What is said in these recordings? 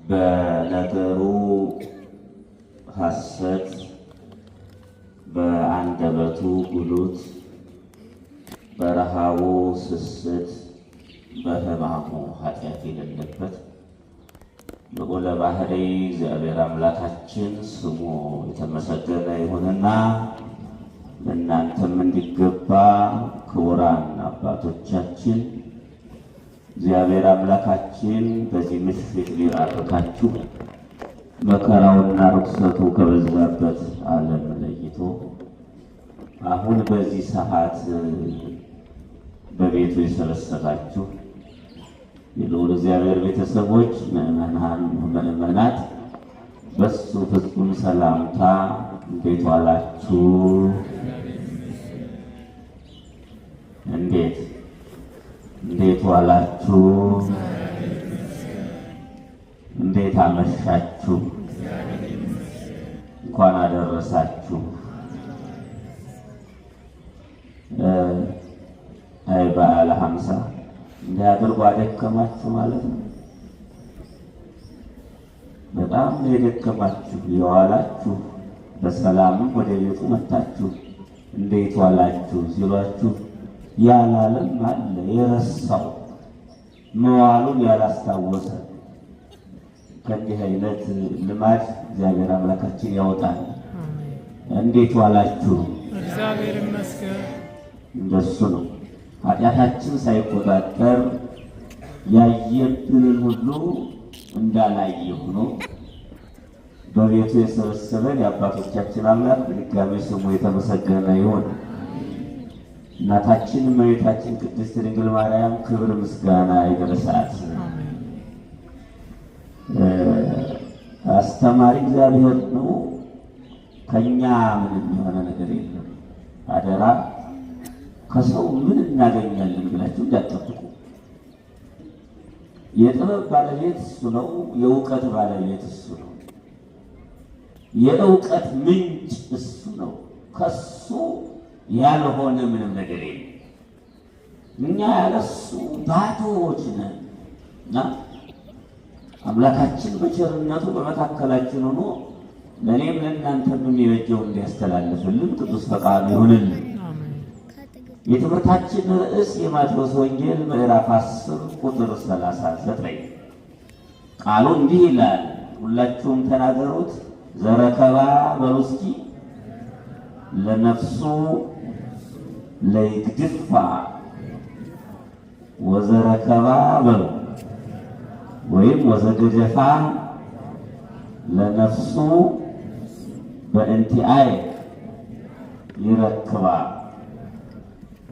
በነገሩ ሐሰት በአንደበቱ ጉሉት በረሃቡ ስስት በሕማሙ ኃጢአት የሌለበት ልዑለ ባሕርይ እግዚአብሔር አምላካችን ስሙ የተመሰገነ ይሁንና ለእናንተም እንዲገባ ክቡራን አባቶቻችን እግዚአብሔር አምላካችን በዚህ ምሽት ሊባርካችሁ መከራውና ርኩሰቱ ከበዛበት ዓለም ለይቶ አሁን በዚህ ሰዓት በቤቱ የሰበሰባችሁ የልዑል እግዚአብሔር ቤተሰቦች ምእመናት በሱ ፍጹም ሰላምታ እንዴት ዋላችሁ? እንዴት ዋላችሁ? እንዴት አመሻችሁ? እንኳን አደረሳችሁ። አይ በዓለ ሀምሳ እንዲያደርጉ አደከማችሁ ማለት ነው። በጣም የደከማችሁ የዋላችሁ በሰላምም ወደ ቤቱ መጣችሁ እንዴት ዋላችሁ ሲሏችሁ ያላለም አለ የረሳው መዋሉን ያላስታወሰ። ከዚህ አይነት ልማድ እግዚአብሔር አምላካችን ያወጣል። እንዴት ዋላችሁ? እግዚአብሔር ይመስገን። እንደሱ ነው። ኃጢአታችን ሳይቆጣጠር ያየብንን ሁሉ እንዳላየ ሆኖ በቤቱ የሰበሰበን የአባቶቻችን አምላክ በድጋሚ ስሙ የተመሰገነ ይሁን። እናታችን እመቤታችን ቅድስት ድንግል ማርያም ክብር ምስጋና ይድረሳት። አስተማሪ እግዚአብሔር ነው። ከኛ ምንም የሆነ ነገር የለም። አደራ ከሰው ምን እናገኛለን ብላችሁ እንዳትጠብቁ። የጥበብ ባለቤት እሱ ነው። የእውቀት ባለቤት እሱ ነው። የእውቀት ምንጭ እሱ ነው። ከሱ ያልሆነ ምንም ነገር የለም። እኛ ያለሱ ባዶዎች ነን እና አምላካችን በቸርነቱ በመካከላችን ሆኖ ለእኔም ለእናንተም የሚበጀው እንዲያስተላልፍልን ቅዱስ ፈቃዱ ይሁንልን። የትምህርታችን ርዕስ የማቴዎስ ወንጌል ምዕራፍ 10 ቁጥር 39 ቃሉ እንዲህ ይላል። ሁላችሁም ተናገሩት። ዘረከባ በሉ እስኪ ለነፍሱ ለይግድፋ ወዘረከባ በሉ ወይም ወዘገደፋ ለነፍሱ በእንቲአይ ይረክባ።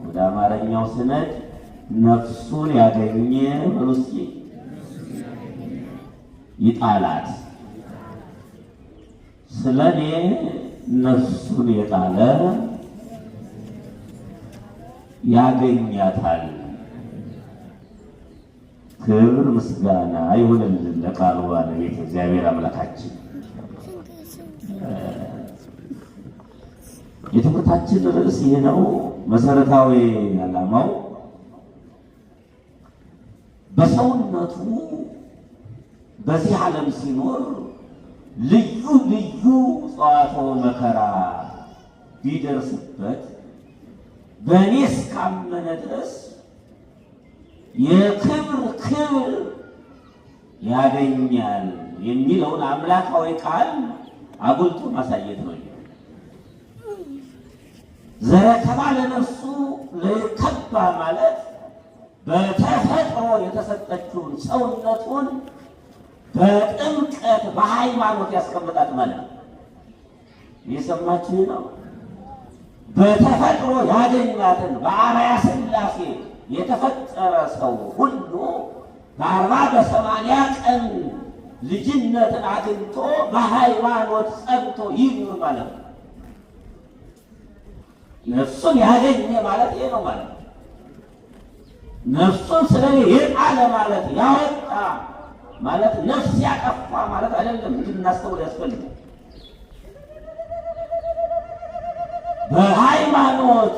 ወደ አማርኛው ስነድ ነፍሱን ያገኘ በሉ እስኪ ይጣላት። ስለኔ ነፍሱን የጣለ ያገኛታል። ክብር ምስጋና ይሁንልን ለቃሉ ባለቤት እግዚአብሔር አምላካችን። የትምህርታችን ርዕስ ይህ ነው። መሰረታዊ ዓላማው በሰውነቱ በዚህ ዓለም ሲኖር ልዩ ልዩ ጸዋትወ መከራ ቢደርስበት በእኔ እስካመነ ድረስ የክብር ክብር ያገኛል የሚለውን አምላካዊ ቃል አጉልቶ ማሳየት ነው። ዘረከባ ለነፍሱ ለይከባ ማለት በተፈጥሮ የተሰጠችውን ሰውነቱን በጥምቀት በሃይማኖት ያስቀምጣት ማለት ነው። የሰማችሁ ነው። በተፈጥሮ ያገኛትን በአርአያ ሥላሴ የተፈጠረ ሰው ሁሉ በ40 በ80 ቀን ልጅነትን አግኝቶ በሃይማኖት ጸንቶ ይኑር ማለት ነው። ነፍሱን ያገኘ ማለት ይሄ ነው ማለት ነው። ነፍሱን ስለኔ የጣለ ማለት ያወጣ ማለት ነፍስ ያጠፋ ማለት አይደለም። እንድናስተውል ያስፈልጋል። በሃይማኖት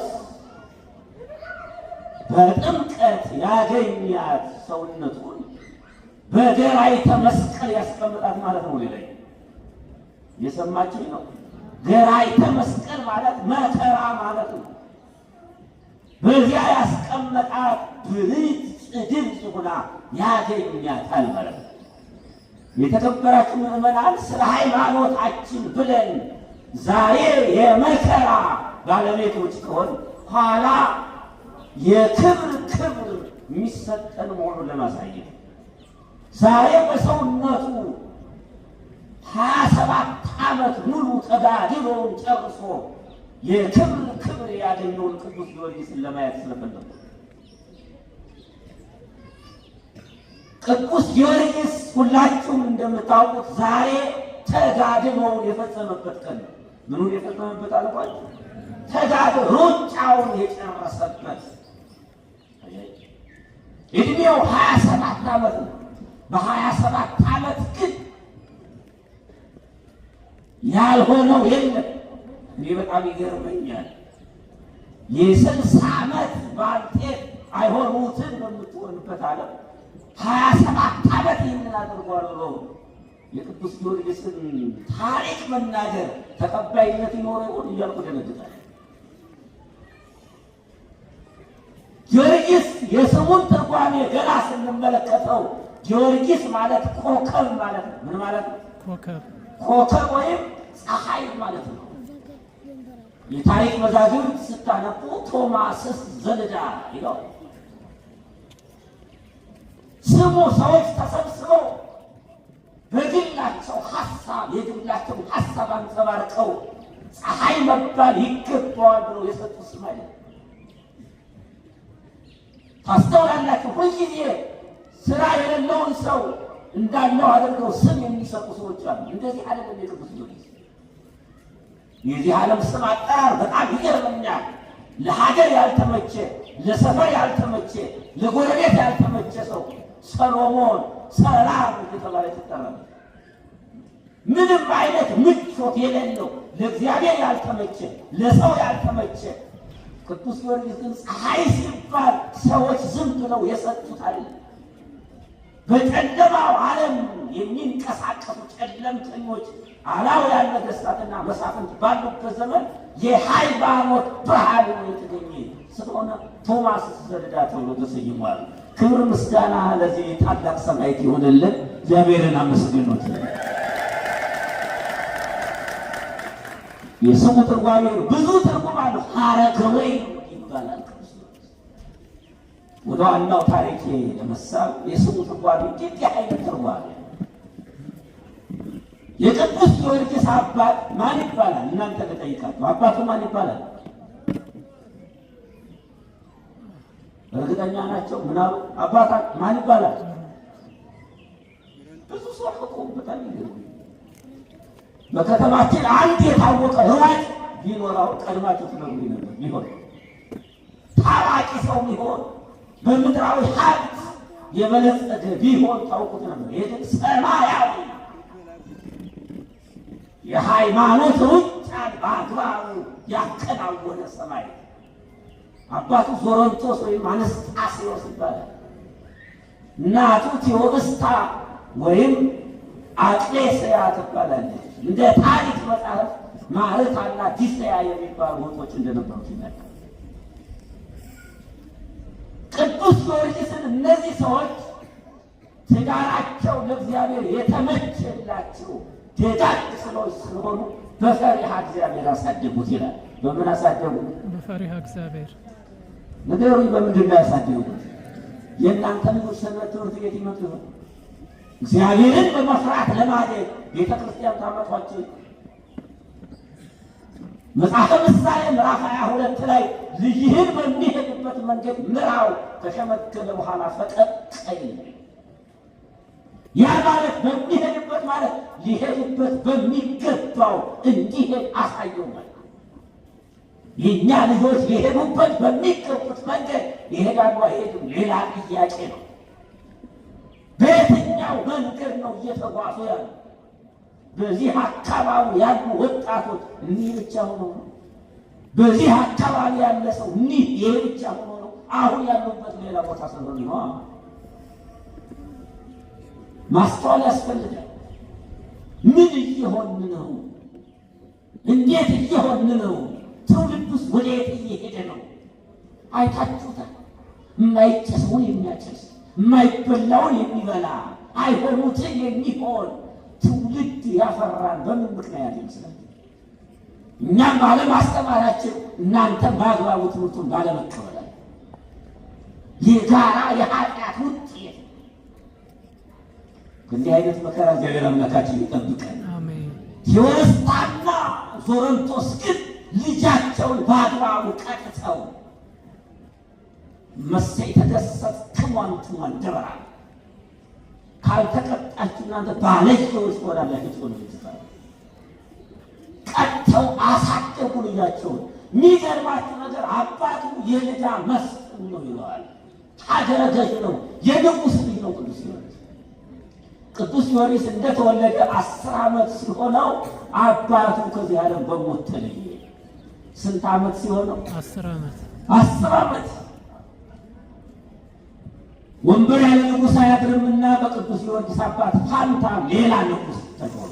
በጥምቀት ያገኛት ሰውነቱን በገራይተ መስቀል ያስቀምጣት ማለት ነው። ሌላ የሰማችሁ ነው። ገራይተ መስቀል ማለት መከራ ማለት ነው። በዚያ ያስቀመጣት ብርት ጽድቅ ሆና ያገኛታል ማለት ነው። የተከበራችሁ ምዕመናን ስለ ሃይማኖታችን ብለን ዛሬ የመከራ ባለቤቶች ከሆን ኋላ የክብር ክብር የሚሰጠን መሆኑን ለማሳየት ዛሬ በሰውነቱ 27 ዓመት ሙሉ ተጋድሎውን ጨርሶ የክብር ክብር ያገኘውን ቅዱስ ጊዮርጊስን ለማየት ስለፈለጉ ቅዱስ ጊዮርጊስ ሁላችሁም እንደምታውቁት ዛሬ ተጋድሎውን የፈጸመበት ቀን ነው። ምኑን የፈጸመበት አልኳችሁ? ተጋድሎ ሩጫውን የጨረሰበት እድሜው 27 ዓመት ነው። በ27 ዓመት ግን ያልሆነው የለም። እኔ በጣም ይገርመኛል። የ60 ዓመት ባልቴት አይሆኑትን በምትሆንበት ዓለም 27 ዓመት ይህንን አድርጓል ብሎ የቅዱስ ጊዮርጊስን ታሪክ መናገር ተቀባይነት ይኖረው ይሆን እያልኩ ደነግጣለሁ። ጊዮርጊስ የስሙን ትርጓሜ ገና ስንመለከተው ጊዮርጊስ ማለት ኮከብ ማለት ነው። ምን ማለት ነው? ኮከብ ወይም ፀሐይ ማለት ነው። የታሪክ መዛግብት ስታነቡ ቶማስስ ዘልዳ ይላል። ስሙ ሰዎች ተሰብስበው በግላቸው ሀሳብ የግላቸውን ሀሳብ አንጸባርቀው ፀሐይ መባል ይገባዋል ብለው የሰጡ ስም አይደለም። ታስተውላላችሁ። ሁልጊዜ ስራ የሌለውን ሰው እንዳለው አድርገው ስም የሚሰጡ ሰዎች አሉ። እንደዚህ አይደለም የቅዱስ ጊዮርጊስ። የዚህ ዓለም ስም አጠራር በጣም ይገርመኛል። ለሀገር ያልተመቸ፣ ለሰፈር ያልተመቸ፣ ለጎረቤት ያልተመቸ ሰው ሰሎሞን፣ ሰላም እየተባለ ይጠራል። ምንም አይነት ምቾት የሌለው ለእግዚአብሔር ያልተመቸ፣ ለሰው ያልተመቸ ቅዱስ ጊዮርጊስ ግን ፀሐይ ሲባል ሰዎች ዝም ብለው የሰጡት አይደለም። በጨለማው ዓለም የሚንቀሳቀሱ ጨለምተኞች አላውያን ነገሥታትና መሳፍንት ባሉበት ዘመን የሃይማኖት ብርሃን የተገኘ ስለሆነ ቶማስ ዘልዳ ተብሎ ተሰይሟል። ክብር ምስጋና ለዚህ ታላቅ ሰማዕት ይሆንልን። እግዚአብሔርን አመስግኑት። የስሙ ትርጓሜ ብዙ ትርጉም አለው። ሐረገወይን ይባላል። ወደ ዋናው ታሪክ ለመሳብ የስሙ ትርጓሜ እንዴት አይነት ትርጓሜ። የቅዱስ ጊዮርጊስ አባት ማን ይባላል? እናንተ ልጠይቃችሁ፣ አባቱ ማን ይባላል? እርግጠኛ ናቸው? ምናሉ አባታ ማን ይባላል? ብዙ ሰው አውቆበታል። በከተማችን አንድ የታወቀ ሯጭ ቢኖረው ቀድማችሁ ትነግሩኝ ነበር። ቢሆን ታዋቂ ሰው ቢሆን በምድራዊ ሀብት የበለጸገ ቢሆን ታውቁት ነበር። ይህ ግን ሰማያዊ የሃይማኖት ሩጫን በአግባቡ ያከናወነ ሰማይ። አባቱ ዞሮንቶስ ወይም አነስጣስዮስ ይባላል። እናቱ ቴዎብስታ ወይም አቅሌስያ ትባላለች። እንደ ታሪክ መጽሐፍ ማርታና ዲስያ የሚባሉ ወጦች እንደነበሩት ይናገራል። ቅዱስ ጊዮርጊስን እነዚህ ሰዎች ትዳራቸው ለእግዚአብሔር የተመቸላቸው ደጋግ ሰዎች ስለሆኑ በፈሪሃ እግዚአብሔር አሳደጉት ይላል። በምን አሳደጉት? በፈሪሃ እግዚአብሔር። ነገሩኝ፣ በምንድን ነው ያሳደጉት? የእናንተ ልጆች ሰንበት ትምህርት ቤት ይመጡ ይሆን? እግዚአብሔርን በመፍራት ለማደግ ቤተ ክርስቲያን ታመጧቸው። መጽሐፈ ምሳሌ ምዕራፍ 22 ላይ ልጅህን በሚሄድበት መንገድ ምራው፣ ከሸመገለ በኋላ ፈቀቅ አይል። ያ ማለት በሚሄድበት ማለት ሊሄድበት በሚገባው እንዲሄድ አሳየው ማለት። የእኛ ልጆች ሊሄዱበት በሚገቡት መንገድ ይሄዳሉ አይሄዱም ሌላ ጥያቄ ነው። በየትኛው መንገድ ነው እየተጓዙ ያሉ? በዚህ አካባቢ ያሉ ወጣቶች እኒህ ብቻ ሆኖ ነው? በዚህ አካባቢ ያለ ሰው እኒህ ይሄ ብቻ ሆኖ ነው? አሁን ያሉበት ሌላ ቦታ ስለሆነ ነው። ማስተዋል ያስፈልጋል። ምን እየሆን ነው? እንዴት እየሆን ነው? ትውልዱስ ወዴት እየሄደ ነው? አይታችሁታል። የማይጨሰውን የሚያጨስ የማይበላውን የሚበላ አይሆኑትን የሚሆን ትውልድ ያፈራን በምን ምክንያት ይመስላል? እኛም ባለማስተማራችን፣ እናንተም በአግባቡ ትምህርቱን ባለመቀበላል የጋራ የኃጢአት ውጤት። ከእንዲህ አይነት መከራ እግዚአብሔር አምላካችን ይጠብቀን። ቴዎስታና ዞረንቶስ ግን ልጃቸውን በአግባቡ ቀጥተው መሰይ ተደሰት ክሟን ደበራ ካልተቀጣችሁ እናንተ ባለጌዎች ትሆናላችሁ ብሎ ይጽፋል። ቀጥተው አሳደጉ ልጃቸውን። የሚገርማችሁ ነገር አባቱ የልዳ መስፍን ነው ይለዋል። ሀገረ ገዥ ነው፣ የንጉሥ ልጅ ነው ቅዱስ ጊዮርጊስ። ቅዱስ ጊዮርጊስ እንደተወለደ 10 ዓመት ሲሆነው አባቱ ከዚህ ዓለም በሞት ተለየ። ስንት ዓመት ሲሆነው? 10 ዓመት። ወንበር ያለ ንጉሥ አያድርምና በቅዱስ ጊዮርጊስ አባት ፋንታ ሌላ ንጉሥ ተሾመ።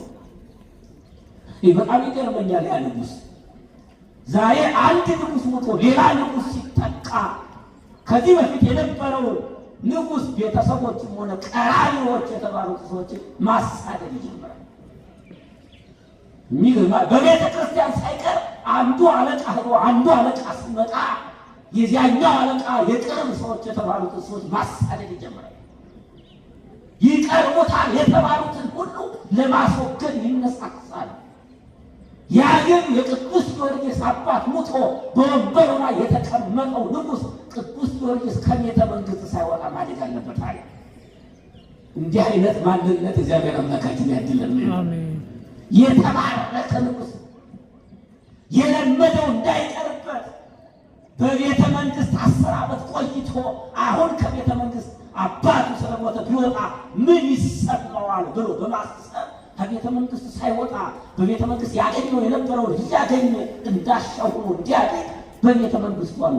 በጣም ይገርመኛል። ያ ንጉሥ ዛሬ አንድ ንጉሥ ሞቶ ሌላ ንጉሥ ሲተካ ከዚህ በፊት የነበረውን ንጉሥ ቤተሰቦችም ሆነ ቀራሪዎች የተባሉት ሰዎች ማሳደድ ይጀምራል። በቤተ ክርስቲያን ሳይቀር አንዱ አለቃ ሄዶ አንዱ አለቃ ሲመጣ የዚያኛው አለቃ የቅርብ ሰዎች የተባሉትን ሰዎች ማሳደድ ይጀምራል። ይቀርቡታል የተባሉትን ሁሉ ለማስወገድ ይነሳሳል። ያ ግን የቅዱስ ጊዮርጊስ አባት ሙቶ በወንበሩ ላይ የተቀመጠው ንጉሥ ቅዱስ ጊዮርጊስ ከቤተ መንግሥት ሳይወጣ ማደግ አለበት አለ። እንዲህ አይነት ማንነት እግዚአብሔር አምላካችን ያድለን። የተባረከ ንጉሥ የለመደው እንዳይቀርበት በቤተ መንግሥት 10 ዓመት ቆይቶ አሁን ከቤተ መንግሥት አባቱ ስለሞተ ቢወጣ ምን ይሰማዋል ብሎ በማሰብ ከቤተ መንግሥት ሳይወጣ በቤተ መንግሥት ያገኘው የነበረውን እያገኘ እንዳሻው ሆኖ እንዲያገኝ በቤተ መንግሥቱ አሉ።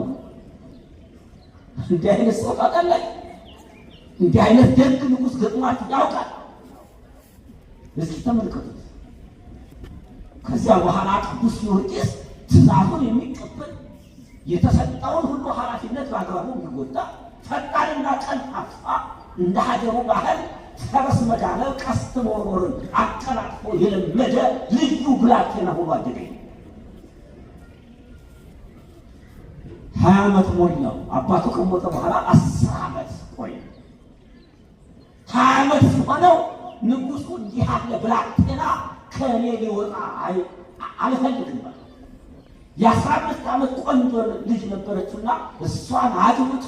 እንዲህ አይነት ሰው ታውቃላችሁ? እንዲህ አይነት ደግ ንጉሥ ገጥሟችሁ ያውቃል? እስኪ ተመልከቱት። ከዚያ በኋላ ቅዱስ ጊዮርጊስ ትእዛዙን የሚቀበል የተሰጠውን ሁሉ ኃላፊነት በአግባቡ የሚወጣ ፈጣንና ቀልጣፋ እንደ ሀገሩ ባህል ፈረስ መጋለብ ቀስት መወርወርን አቀላጥፎ የለመደ ልዩ ብላቴና ሆኖ አደገ። 20 ዓመት ሞላው። አባቱ ከሞተ በኋላ 10 ዓመት ቆየ። 20 ዓመት ሲሆነው ንጉሡ እንዲህ ያለ ብላቴና ከእኔ ሊወጣ አልፈልግም። የ15 ዓመት ቆንጆ ልጅ ነበረችና እሷን አግብቶ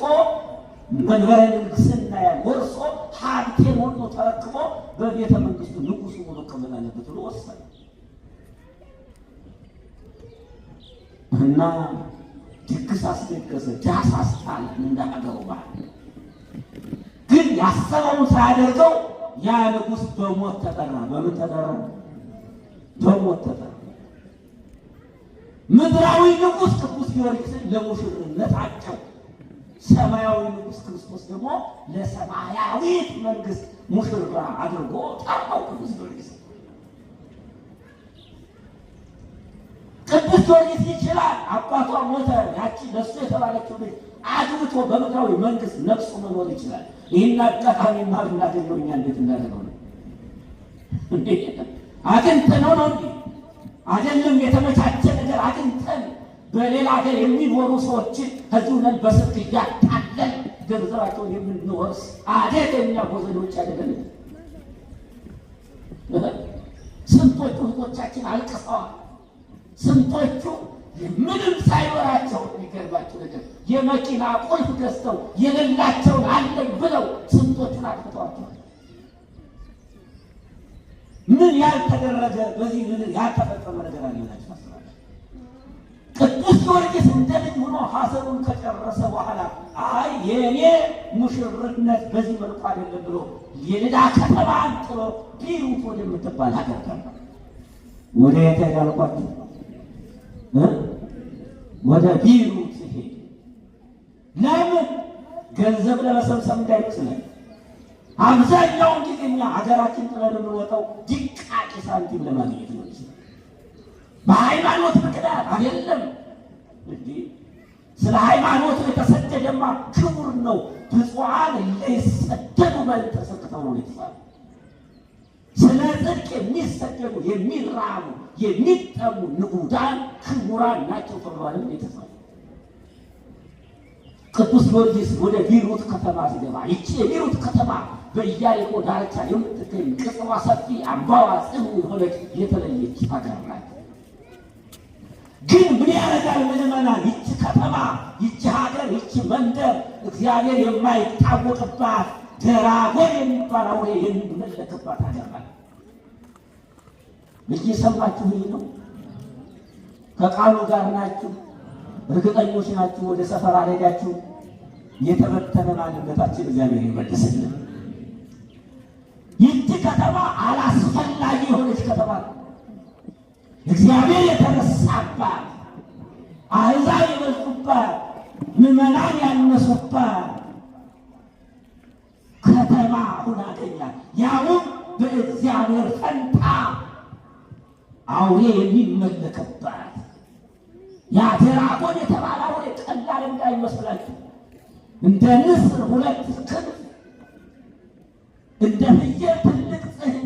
መንበረ ንግሥና ወርሶ ሀብቴን ሁሉ ተረክቦ በቤተ መንግሥቱ ንጉሡ ሆኖ መቀመጥ አለበት ብሎ ወሰነ እና ድግስ አስደገሰ፣ ዳስ አስጣለ። እንደ ሀገሩ ባህል ግን ያሰበውን ሳያደርገው ያ ንጉሥ በሞት ተጠራ። በምን ተጠራ? በሞት ተጠራ። ምድራዊ ንጉሥ ቅዱስ ጊዮርጊስን ለሙሽርነት አጨው። ሰማያዊ ንጉሥ ክርስቶስ ደግሞ ለሰማያዊት መንግሥት ሙሽራ አድርጎ ጠራው ቅዱስ ጊዮርጊስ። ቅዱስ ጊዮርጊስ ይችላል። አባቷ ሞተ። ያቺ ለሱ የተባለችው ልጅ አግብቶ በምድራዊ መንግሥት ነግሶ መኖር ይችላል። ይህን አጋጣሚ ማር እናገኘው እኛ እንዴት እንዳደረገው ነው አግኝተነው ነው እንዴ? አይደለም የተመቻቸ ነገር አግኝተን በሌላ ሀገር የሚኖሩ ሰዎችን ከዚሁ ነን በስልክ እያታለን ገንዘባቸውን የምንወርስ አደገኛ ወዘኖች አይደለም። ስንቶቹ እህቶቻችን አልቅሰዋል። ስንቶቹ ምንም ሳይኖራቸው የሚገርባቸው ነገር የመኪና ቁልፍ ገዝተው የሌላቸውን አለኝ ብለው ስንቶቹን አጥፍተዋቸዋል። ምን ያልተደረገ በዚህ ምን ያልተፈጸመ ነገር አለ ብላችሁ ታስባላችሁ? ቅዱስ ጊዮርጊስ እንደ ልጅ ሆኖ ሐዘኑን ከጨረሰ በኋላ አይ የኔ ሙሽርነት በዚህ መልኩ አይደለም ብሎ የልዳ ከተማን ጥሎ ቢሩት ወደምትባል ሀገር ገባ። ወደ የት ሄዳልኳችሁ? ወደ ቢሩት ሄደ። ለምን? ገንዘብ ለመሰብሰብ እንዳይመስለን፣ አብዛኛውን ጊዜ እኛ ሀገራችን ጥለን የምንወጣው ድቃቂ ሳንቲም ለማግኘት ነው። በሃይማኖት ምክንያት አይደለም እንዴ? ስለ ሃይማኖት የተሰደደማ ክቡር ነው። ብፁዓን ለይሰደዱ በእንተ ጽድቅ ነው የተባለው። ስለ ጽድቅ የሚሰደዱ የሚራቡ የሚጠሙ ንዑዳን ክቡራን ናቸው ተብሏል የተባለው። ቅዱስ ጊዮርጊስ ወደ ቢሩት ከተማ ሲገባ ይቺ የቢሩት ከተማ በኢያሪኮ ዳርቻ የምትገኝ ቅጽሯ ሰፊ አምባዋ ጽኑ የሆነች የተለየች ሀገር ናት። ግን ምን ያደርጋል ምዕመናን? ይቺ ከተማ ይቺ ሀገር ይቺ መንደር እግዚአብሔር የማይታወቅባት ደራጎን የሚባል አውሬ የሚመለክባት ሀገር ናት። እየሰማችሁ ይህ ነው። ከቃሉ ጋር ናችሁ? እርግጠኞች ናችሁ? ወደ ሰፈር አልሄዳችሁ? የተበተነ ማንነታችን እግዚአብሔር ይመልስልን። ይህች ከተማ አላስፈላጊ የሆነች ከተማ ነው። እግዚአብሔር የተረሳባት፣ አሕዛብ የበዙባት፣ ምዕመናን ያነሱባት ከተማ ሁና አገኛት። ያውም በእግዚአብሔር ፈንታ አውሬ የሚመለክባት። ያ ድራጎን የተባለ አውሬ ቀላል እንዳይመስላችሁ። እንደ ንስር ሁለት ክንፍ፣ እንደ ፍየል ትልቅ ጽሕም፣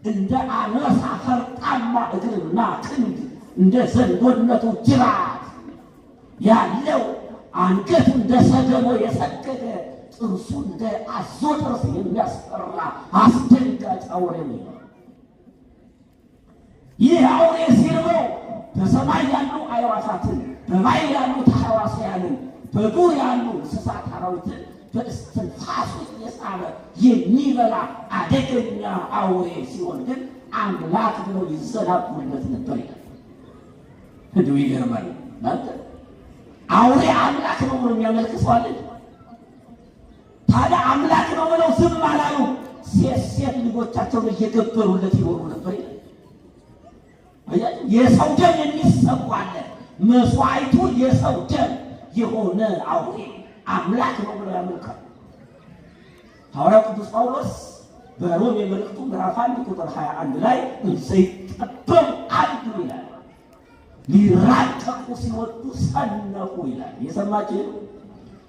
እንደ አንበሳ ፈርጣማ እግርና ክንድ፣ እንደ ዘንዶነቱ ጅራት ያለው አንገቱ እንደ ሰገሞ የሰገደ ጥርሱ እንደ አዞ ጥርስ የሚያስፈራ አስደንጋጭ አውሬ ነው። ይህ አውሬ ሲርበው በሰማይ ያሉ አዕዋፋትን፣ በባሕር ያሉ ተሐዋስያንን፣ በዱር ያሉ እንስሳት አራዊትን በእስትንፋሱ እየሳበ የሚበላ አደገኛ አውሬ ሲሆን ግን አምላክ ብለው ይዘናጉለት ነበር ይላል። እንዲሁ ይገርማል። አውሬ አምላክ ነው ብሎ የሚያመልክ ሰው አለ? ታዲያ አምላክ ነው ብለው ዝም አላሉ። ሴት ልጆቻቸውን እየገበሩለት ይኖሩ ነበር ይላል። የሰው ደም የሚሰዋለት መስዋዕቱ የሰው ደም የሆነ አውሬ አምላክ ነው ብለው ያመልካል። ሐዋርያው ቅዱስ ጳውሎስ በሮሜ መልእክቱ ምዕራፍ 1 ቁጥር 21 ላይ እንዘይጠበቡ አሉ ይላል። ሊራቀቁ ሲወዱ ሰነፉ ይላል። የሰማችሁ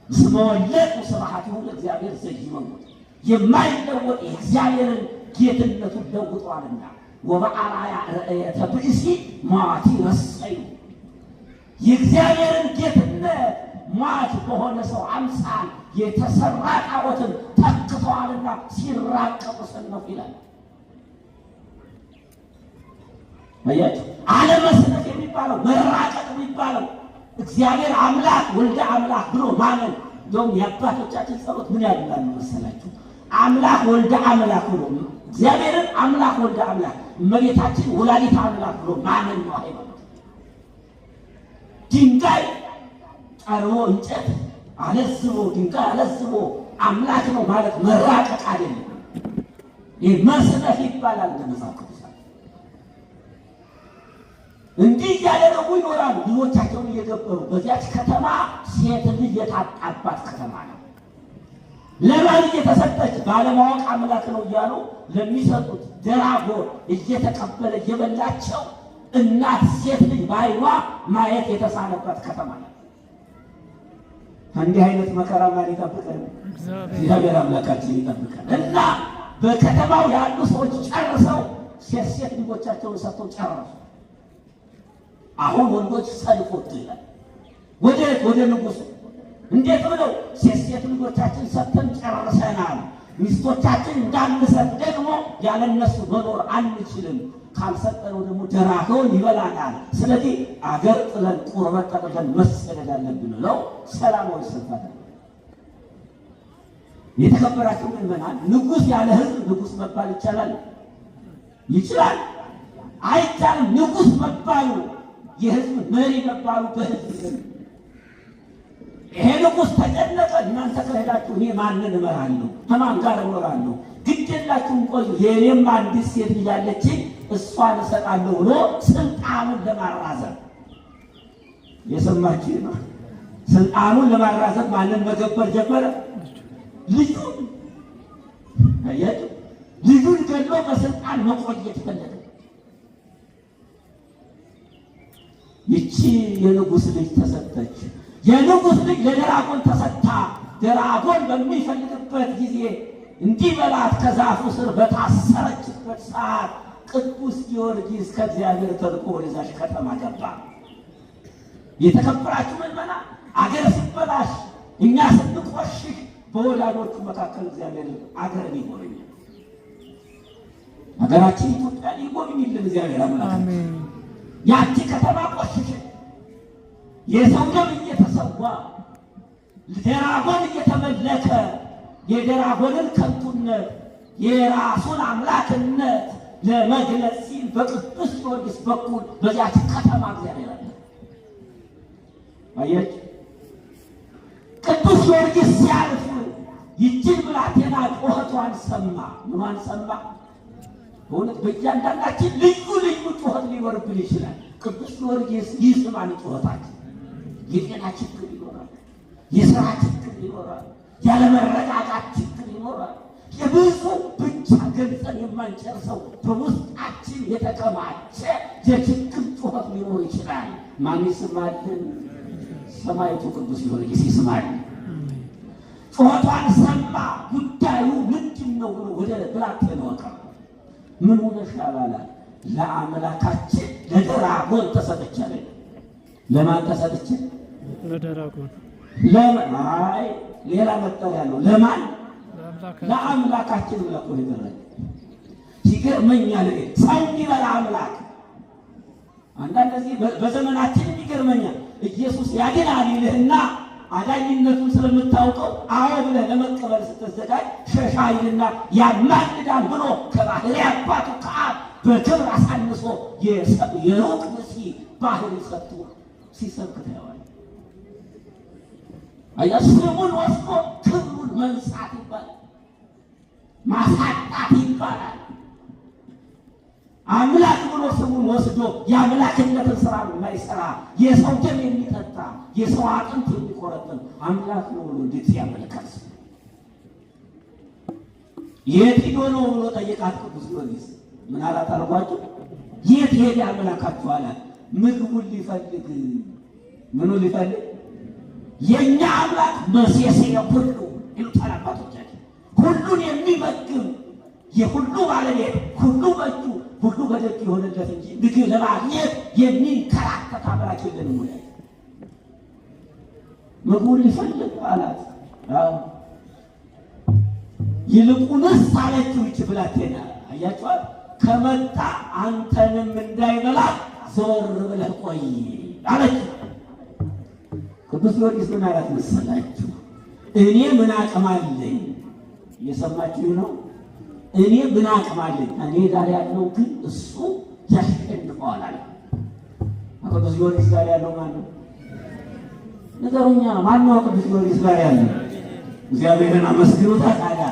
እስመ ወለጡ ስብሐቲሁ ለእግዚአብሔር ዘይመውት፣ የማይለወጥ የእግዚአብሔርን ጌትነቱን ለውጧልና። ወበአርአያ ርዕየተ ብእሲ ሟቲ ረሰዩ፣ የእግዚአብሔርን ጌትነት ሟት በሆነ ሰው አምሳል የተሰራ ጣዖትን ተክተዋልና ሲራቀቁ ሰነፉ ይላል። አያችሁ፣ አለመስነፍ የሚባለው መራቀቅ የሚባለው እግዚአብሔር አምላክ ወልደ አምላክ ብሎ ማመን። እንደውም የአባቶቻችን ጸሎት ምን ያድላሉ መሰላችሁ? አምላክ ወልደ አምላክ ብሎ እግዚአብሔርን አምላክ ወልደ አምላክ፣ እመቤታችን ወላዲተ አምላክ ብሎ ማመን ነው ሃይማኖት። ድንጋይ ጠርቦ እንጨት አለዝቦ ድንጋይ አለዝቦ አምላክ ነው ማለት መራቀቅ አይደለም። ይህ መስነፍ ይባላል። እንደመጽሐፍ ቅዱስ እንዲህ እያደረጉ ይኖራሉ፣ ልጆቻቸውን እየገበሩ። በዚያች ከተማ ሴት ልጅ የታጣባት ከተማ ነው። ለማን እየተሰጠች? ባለማወቅ አምላክ ነው እያሉ ለሚሰጡት ደራጎን እየተቀበለ እየበላቸው እናት ሴት ልጅ በዓይኗ ማየት የተሳነባት ከተማ ነው። እንዲህ አይነት መከራ ማን ይጠብቀን? እግዚአብሔር አምላካችን ይጠብቀን። እና በከተማው ያሉ ሰዎች ጨርሰው ሴት ልጆቻቸውን ሰጥተው ጨረሱ። አሁን ወንዶች ሰልፍ ወጡ ይላል። ወደ ንጉሱ እንዴት ብለው? ሴት ልጆቻችን ሰጥተን ጨርሰናል፣ ሚስቶቻችን እንዳንሰጥ ደግሞ ያለነሱ መኖር አንችልም፣ ካልሰጠነው ደግሞ ደራጎን ይበላናል። ስለዚህ አገር ጥለን ቁርበት ጠቅልለን መሰደድ አለብን ብለው ሰላማዊ ሰልፍ አደረጉ። የተከበራችሁ ምዕመናን፣ ንጉሥ ያለ ሕዝብ ንጉሥ መባል ይቻላል? ይችላል? አይቻልም። ንጉሥ መባሉ የሕዝብ መሪ መባሉ በሕዝብ ዘንድ ይሄ ንጉሥ ተጨነቀ። እናንተ ከሄዳችሁ እኔ ማንን እመራለሁ? ከማን ጋር እኖራለሁ? ግድ የላችሁም ቆዩ፣ የእኔም አንዲት ሴት ልጅ አለችኝ እሷን እሰጣለሁ ብሎ ስልጣኑን ለማራዘም የሰማችሁ ነው። ስልጣኑን ለማራዘም ማንን መገበር ጀመረ? ልጁን። ልጁን ገድሎ በስልጣን መቆየት ፈለገ። ይቺ የንጉሥ ልጅ ተሰጠች። የንጉሥ ልጅ ለድራጎን ተሰጥታ ድራጎን በሚፈልግበት ጊዜ እንዲበላት ከዛፉ ስር በታሰረችበት ሰዓት ቅዱስ ጊዮርጊስ ከእግዚአብሔር ተልኮ ወደዛች ከተማ ገባ። የተከበራችሁ ምዕመናን፣ አገር ሲበላሽ እኛ ስንቆሽሽ በወዳጆቹ መካከል እግዚአብሔር አገርን ይጎበኛል። ሀገራችን ኢትዮጵያ ይጎብኝልን እግዚአብሔር አምላካችን። ያቺ ከተማ ቆሽሽ፣ የሰው ደም እየተሰዋ ድራጎን እየተመለከ የድራጎንን ከንቱነት የራሱን አምላክነት ለመግለጽ ሲል በቅዱስ ጊዮርጊስ በኩል በዚያች ከተማ እግዚአብሔር አለ። አየች። ቅዱስ ጊዮርጊስ ሲያልፍ ይችን ብላቴና ጩኸቷን ሰማ። ምኗን ሰማ? በእውነት በእያንዳንዳችን ልዩ ልዩ ጩኸት ሊኖርብን ይችላል። ቅዱስ ጊዮርጊስ ይስማን ጩኸታችን። የጤና ችግር ይኖራል፣ የሥራ ችግር ይኖራል፣ ያለመረጋጋት ችግር ይኖራል። የብዙ ብቻ ገልጸን የማንጨርሰው በውስጣችን የተከማቸ የችግር ጩኸት ሊኖር ይችላል። ማን ይስማልን? ሰማዕቱ ቅዱስ ጊዮርጊስ ይስማል። ጩኸቷን ሰማ። ጉዳዩ ምንድን ነው ብሎ ወደ ብላቴናው ቀረበ። ምን ሆነሻል አላት። ለአምላካችን ለድራጎን ተሰጥቻለሁ። ለማን ተሰጥቼ? ለድራጎን። አይ ሌላ መጠሪያ ነው። ለማን? ለአምላካችን ብለህ ነው የደረገ። ሲገርመኛል ሰው የሚበላ አምላክ። አንዳንድ ጊዜ በዘመናችን ይገርመኛል። ኢየሱስ ያድናል ይልህና አዳኝነቱን ስለምታውቀው አዎ ብለህ ለመቀበል ስትዘጋጅ ሸሻ ይልና ያማልዳል ብሎ ከባህሪ አባቱ ከአብ በክብር አሳንሶ የሩቅ ብእሲ ባህሪ ሰጥቶ ሲሰብክ ታየዋለህ። አያ ስሙን ወስዶ ክብሩን መንሳት ይባላል፣ ማሳጣት ይባላል። አምላክ ብሎ ስሙን ወስዶ የአምላክነትን ስራ የማይሰራ የሰው ደም የሚጠጣ የሰው አጥንት የሚቆረጥም አምላክ ነው ብሎ እንዴት ያመልካል? የት ሄዶ ነው ብሎ ጠየቃት ቅዱስ ጊዮርጊስ። ምን አላት አልኳችሁ? የት ሄደ አምላካችሁ አላት። ምግቡን ሊፈልግ። ምኑን ሊፈልግ? የእኛ አምላክ መሴሴ ሁሉ ይሉታል አባቶቻችን። ሁሉን የሚመግብ የሁሉ ባለቤት ሁሉ በእጁ ሁሉ በደጅ የሆነለት እንጂ ምግብ ለማግኘት የሚንከራተት አምላክ የለንም። ወደ ምግቡን ሊፈልግ አላት። ይልቁንስ አለችው ይህች ብላቴና፣ አያችኋት፣ ከመጣ አንተንም እንዳይበላ ዘወር ብለህ ቆይ አለችው። ቅዱስ ጊዮርጊስ ምን አላት መሰላችሁ? እኔ ምን አቅም አለኝ? እየሰማችሁ ነው? እኔ ምን አቅም አለኝ? እኔ ጋር ያለው ግን እሱ ያሸንፈዋል አለ። ቅዱስ ጊዮርጊስ ጋር ያለው ማን ነው? ንገሩኛ። ማን ነው ቅዱስ ጊዮርጊስ ጋር ያለው? እግዚአብሔርን አመስግኑት። ታዲያ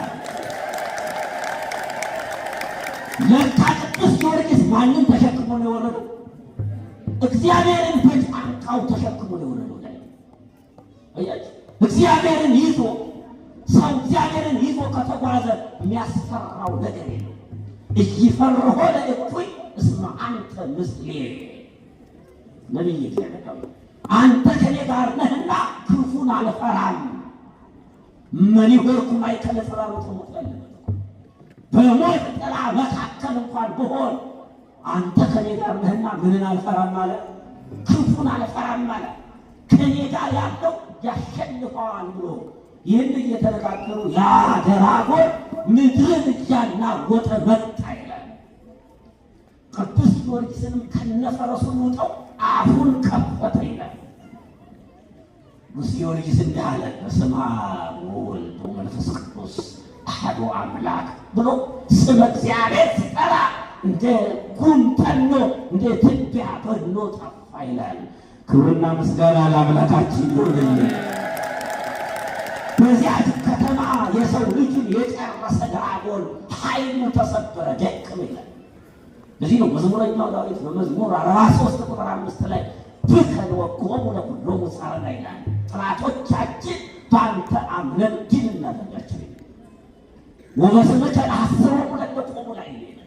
ለካ ቅዱስ ጊዮርጊስ ማንን ተሸክሞ ነው የወረደው? እግዚአብሔርን በጫንቃው ተሸክሞ ነው የወረደው። እግዚአብሔርን ይዞ ሰው እግዚአብሔርን ይዞ ከተጓዘ የሚያስፈራው ነገር የለው። እይፈርሆ ለእኩይ እስመ አንተ ምስሌ ነቢይ እግዚአብሔር አንተ ከኔ ጋር ነህና ክፉን አልፈራም። መኒ ሆርኩ ማእከለ ጽላሎት ሞት ያለበት በሞት ጥላ መካከል እንኳን ብሆን አንተ ከኔ ጋር ነህና ምንን አልፈራም አለ? ክፉን አልፈራም አለ። ከኔ ጋር ያለው ያሸንፈዋል ብሎ ይህን እየተነጋገሩ ያ ድራጎን ምድርን እያናወጠ መጣ ይላል። ቅዱስ ጊዮርጊስንም ከነፈረሱ ውጠው አፉን ከፈተ ይላል። ቅዱስ ጊዮርጊስ እንዲህ አለ፣ በስመ አብ ወወልድ ወመንፈስ ቅዱስ አሐዱ አምላክ ብሎ ስመ እግዚአብሔር ሲጠራ እንደ ጉም ተኖ እንደ ትቢያ በኖ ጠፋ ይላል። ክብርና ምስጋና ለአምላካችን ይሁንልን። በዚያ ከተማ የሰው ልጅን የጨረሰ ድራጎን ኃይሉ ተሰበረ፣ ደቀመ ይላል። ለዚህ ነው መዝሙረኛው ዳዊት በመዝሙር 43 ቁጥር 5 ላይ ብከን ወቆሙ ለኩሎሙ ጻረና ይላል። ጠላቶቻችን በአንተ አምነን ድል እናደርጋቸው። ወበስምከ ነሐስሮሙ ለእለቆሙ ላዕሌነ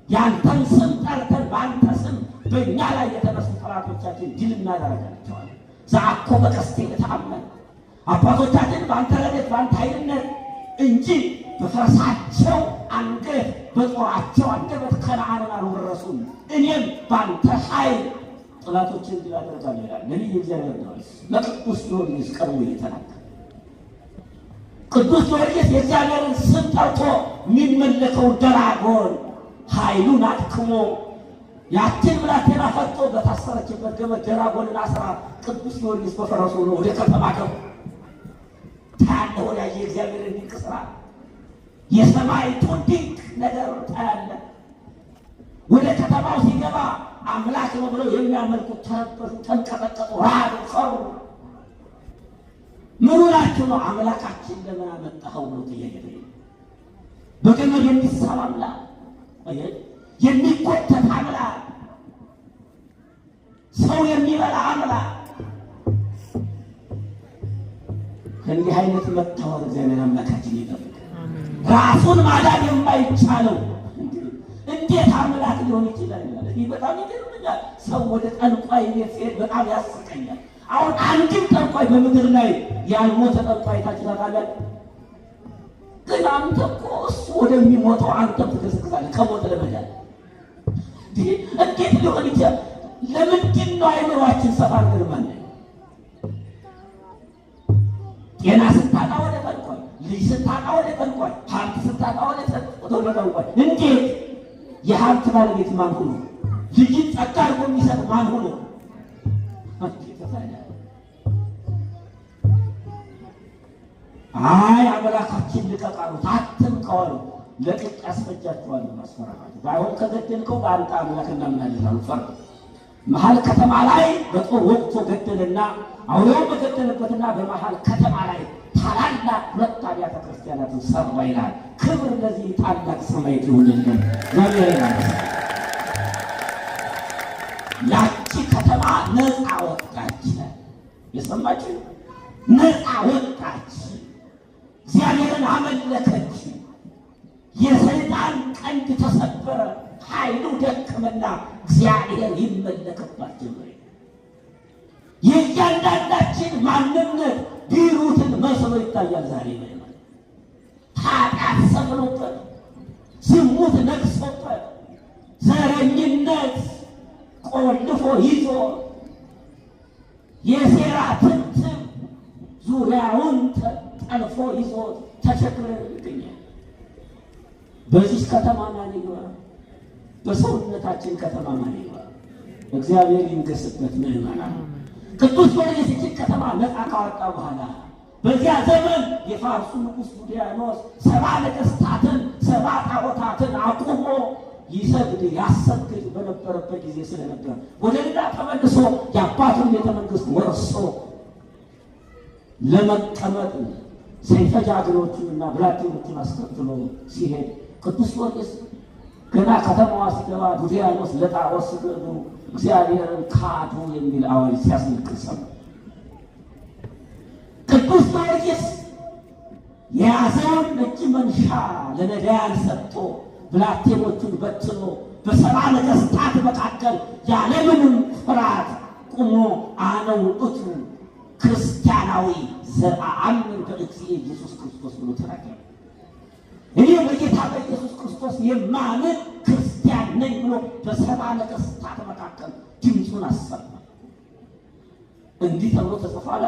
ያንተን ስም ጠርተን በአንተ ስም በእኛ ላይ የተነሱ ጠላቶቻችን ድል እናደርጋቸዋለን። ዘአኮ በቀስቴ የተአመን አባቶቻችን በአንተ ረድኤት በአንተ ኃይልነት እንጂ በፈረሳቸው አንገት በጦራቸው አንደበት ከነዓንን አልወረሱም። እኔም በአንተ ኃይል ጠላቶችን ድል አደርጋለሁ ይላል ነቢየ እግዚአብሔር ዳዊት ለቅዱስ ጊዮርጊስ ቀርቦ እየተናገረ። ቅዱስ ጊዮርጊስ የእግዚአብሔርን ስም ጠርቶ የሚመለከው ደራጎን ኃይሉን አድክሞ ያችን ብላቴና ፈቶ በታሰረችበት ገመድ ደራጎንን አስራ ቅዱስ ጊዮርጊስ በፈረሱ ሆኖ ወደ ከተማ ገቡ። ታያለህ ወዲያ የእግዚአብሔርን ድንቅ ስራ፣ የሰማይቱን ድንቅ ነገር ታያለህ። ወደ ከተማው ሲገባ አምላክ ነው ብለው የሚያመልኩት ተረበሹ፣ ተንቀጠቀጡ፣ ራዱ፣ ፈሩ። ምኑ ናችሁ ነው? አምላካችን ለምን አመጣኸው ብሎ ጠየቀ። በገመድ የሚሳብ አምላክ፣ የሚቆተት አምላክ፣ ሰው የሚበላ አምላክ። ከእንዲህ አይነት መታወር እግዚአብሔር አምላካችን ይጠብቅ። ራሱን ማዳን የማይቻለው እንዴት አምላክ ሊሆን ይችላል? ይህ በጣም ይገርመኛል። ሰው ወደ ጠንቋይ ቤት ሲሄድ በጣም ያስቀኛል። አሁን አንድም ጠንቋይ በምድር ላይ ያልሞተ ጠንቋይ ታችላታለን። ግን አንተ እኮ እሱ ወደሚሞተው አንተ ትገሰግሳለህ ከሞት ለመዳን። እንዴት ሊሆን ይችላል? ለምንድን ነው አይምሯችን ሰፋ አድርገን ጤና ስታጣ ወደ ጠንቋይ፣ ልጅ ስታጣ ወደ ጠንቋይ፣ ሀብት ስታጣ ወደ ጠንቋይ? እንዴት? የሀብት ባለቤት ማን ሆኖ? ልጅን ጸጋ አድርጎ የሚሰጥ ማን ሆኖ? አይ አምላካችን ልቀቃሉት፣ አትንቀዋሉ፣ ለቅቅ ያስፈጃችኋል ማስፈራራቱ። ባይሆን ከገደልከው በአንተ አምላክ እናምናለን አሉ። ፈርድ መሀል ከተማ ላይ በጦር ወቅቶ ገደልና አውሬው በገደለበትና በመሀል ከተማ ላይ ታላላቅ ሁለት አብያተ ክርስቲያናትን ሰራ ይላል። ክብር ለዚህ ታላቅ ሰማዕት ይሁንልን። ያቺ ከተማ ነፃ ወጣች። የሰማችሁ? ነፃ ወጣች። እግዚአብሔርን አመለከች። የሰይጣን ቀንድ ተሰበረ፣ ኃይሉ ደከመና እግዚአብሔር ይመለከባት ጀመረ። የእያንዳንዳችን ማንነት ቢሩትን መስሎ ይታያል ዛሬ ላይ። ኃጢአት ሰፍኖበት፣ ዝሙት ነግሶበት፣ ዘረኝነት ቆልፎ ይዞ የሴራ ትምትም ዙሪያውን ጠልፎ ይዞ ተቸግረን ይገኛል። በዚህ ከተማ ማን ይግባ? በሰውነታችን ከተማ ማን ይግባ? እግዚአብሔር ይንገስበት። ምዕመናን ቅዱስ ጊዮርጊስ ይህችን ከተማ ነፃ ካወጣ በኋላ በዚያ ዘመን የፋርሱ ንጉሥ ዱድያኖስ 70 ነገሥታትን 70 ጣዖታትን አቁሞ ይሰግድ ያሰግድ በነበረበት ጊዜ ስለነበር ወደ ልዳ ተመልሶ የአባቱን ቤተ መንግሥት ወርሶ ለመቀመጥ ሰይፈ ጃግሬዎቹንና ብላቴኖቹን አስከትሎ ሲሄድ ቅዱስ ጊዮርጊስ ገና ከተማዋ ሲገባ ዱድያኖስ ለጣዖት ስገዱ፣ እግዚአብሔርን ካዱ የሚል አዋጅ ሲያስነግር ሰማ። ቅዱስ ጊዮርጊስ የያዘውን እጅ መንሻ ለነዳያን ሰጥቶ ብላቴኖቹን በትኖ በ70 ነገሥታት መካከል ያለምንም ፍርሃት ቁሞ አነ ውእቱ ክርስቲያናዊ ዘአምን በእግዚእ ኢየሱስ ክርስቶስ ብሎ ተናገረ። እኔ በጌታ በኢየሱስ ክርስቶስ የማምን ክርስቲያን ነኝ ብሎ በ70 ነገሥታት መካከል ድምፁን አሰማ። እንዲህ ተብሎ ተጽፏል።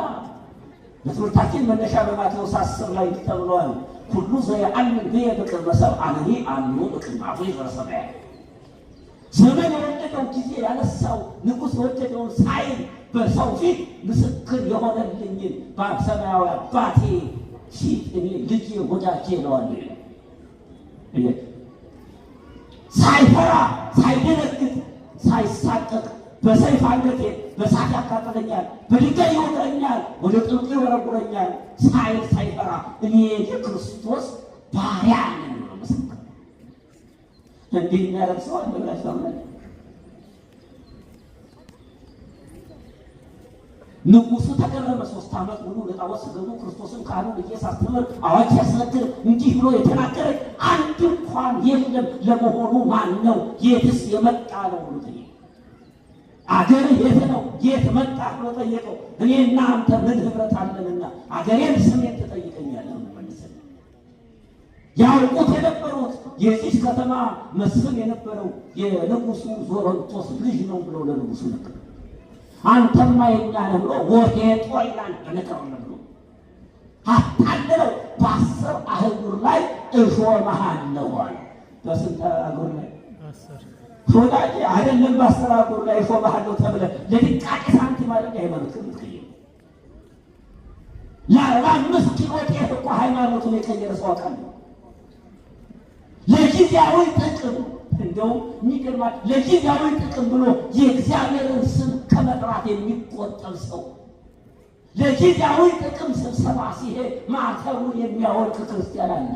በትምህርታችን መነሻ በማቴዎስ 10 ላይ እንዲህ ተብሏል። ሁሉ ዘየአምን ብየ በቅድመ ሰብእ አነኒ አምኖ በቅድመ አቡየ ዘበሰማያት። ዘመን የወደደው ጊዜ ያነሳው ንጉሥ የወደደውን ሳይል በሰው ፊት ምስክር የሆነልኝን በሰማያዊ አባቴ ፊት እኔ ልጄ ወዳጄ እለዋለሁ። ሳይፈራ ሳይደነግጥ ሳይሳቀቅ በሰይፍ አንገቴ በሳት ያቃጥለኛል፣ በድንጋይ ይወግረኛል፣ ወደ ጥልቁ ይወረውረኛል ሳይል ሳይፈራ እኔ የክርስቶስ ባሪያ ነኝ ብሎ መሰከረ። እንዲህ የሚያደርግ ሰው አለ ብላችሁ ታምናላችሁ? ንጉሱ ተገረመ። 3 ዓመት ሙሉ ለጣዖት ስገዱ፣ ክርስቶስን ካዱ ብዬ ሳስተምር አዋጅ ያስነግር እንዲህ ብሎ የተናገረ አንድ እንኳን የለም። ለመሆኑ ማን ነው? የትስ የመጣ ነው ብሎ ጠየቀ። አገር የት ነው? የት መጣ ብሎ ጠየቀው። እኔና አንተ ምን ህብረት አለንና አገሬን ስሜን ትጠይቀኛለህ? መልሰን ያውቁት የነበሩት የዚህ ከተማ መስፍን የነበረው የንጉሱ ዞሮንቶስ ልጅ ነው ብሎ ለንጉሱ ነገር አንተማ የኛ ነው ብሎ ወሄጦ ይላል በነገር ነው ብሎ አታለለው። በ10 አህጉር ላይ እሾመሃለሁ አለ። በስንት አህጉር ላይ? ወዳጅ አይደለም በ10 አህጉር ላይ እሾመሃለሁ ተብለህ ለድቃቄ ሳንቲም ማለት ሃይማኖት የምትቀይር ለ45 ኪሎ ጤፍ እኮ ሃይማኖቱን የቀየረ ሰው አውቃለሁ። ለጊዜያዊ ጥቅም እንደው የሚገርማል ለጊዜያዊ ጥቅም ብሎ የእግዚአብሔርን ስም ከመጥራት የሚቆጠብ ሰው ለጊዜያዊ ጥቅም ስብሰባ ሲሄድ ማዕተቡን የሚያወልቅ ክርስቲያን አለ።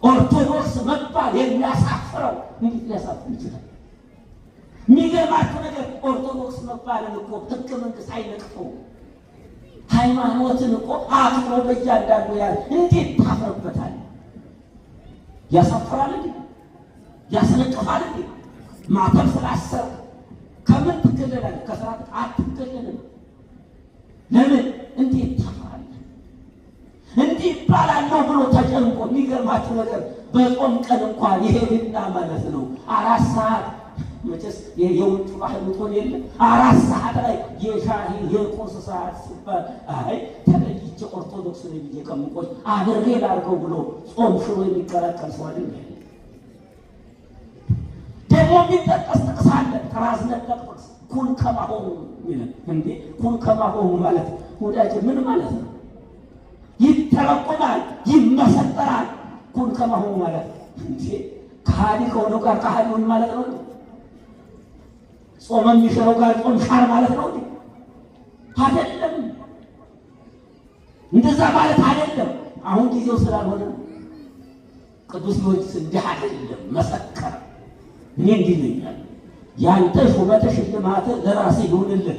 ኦርቶዶክስ መባል የሚያሳፍረው እንዴት ሊያሳፍር ይችላል? የሚገርማችሁ ነገር ኦርቶዶክስ መባልን እኮ ሕገ መንግሥት አይነቅፈው። ሃይማኖትን እኮ አክብሮ በእያንዳንዱ ያለ እንዴት ታፍርበታል? ያሳፍራል እንዴ? ያስነቅፋል እንዴ? ማተብ ስላሰረ ከምን ትገለላለህ? ከስራት አትገለልም። ለምን? እንዴት ታፍራለህ? እንዲህ ይባላለሁ ብሎ ተጨንቆ የሚገርማችሁ ነገር በጾም ቀን እንኳን ይሄድና ማለት ነው 4 ሰዓት መቼስ የውጭ ባህል ሆነ የለ 4 ሰዓት ላይ የሻሂ የቁርስ ሰዓት ሲባል አይ ተለይቼ ኦርቶዶክስ ነኝ ብዬ ከምቆይ አብሬ ላድርገው ብሎ ጾም ሽሮ የሚቀላቀል ሰው አይደል? ደግሞ የሚጠቀስ ጥቅስ አለ። ጥራዝ ነጠቅ ጥቅስ ኩን ከማሆኑ ይላል። እንዴ ኩን ከማሆኑ ማለት ወዳጅ ምን ማለት ነው? ይተረጎማል፣ ይመሰጠራል። ኩን ከማሆኑ ማለት እንዴ ከሃዲ ከሆነው ጋር ከሃዲውን ማለት ነው። ጾም የሚሽረው ጋር ጾም ሻር ማለት ነው አይደለም። እንደዛ ማለት አይደለም። አሁን ጊዜው ስላልሆነ ቅዱስ ጊዮርጊስ እንዲህ አይደለም መሰከረ። እኔ እንዲህ ነኛል ያንተ ሹመተ ሽልማት ለራስህ ይሁንልህ።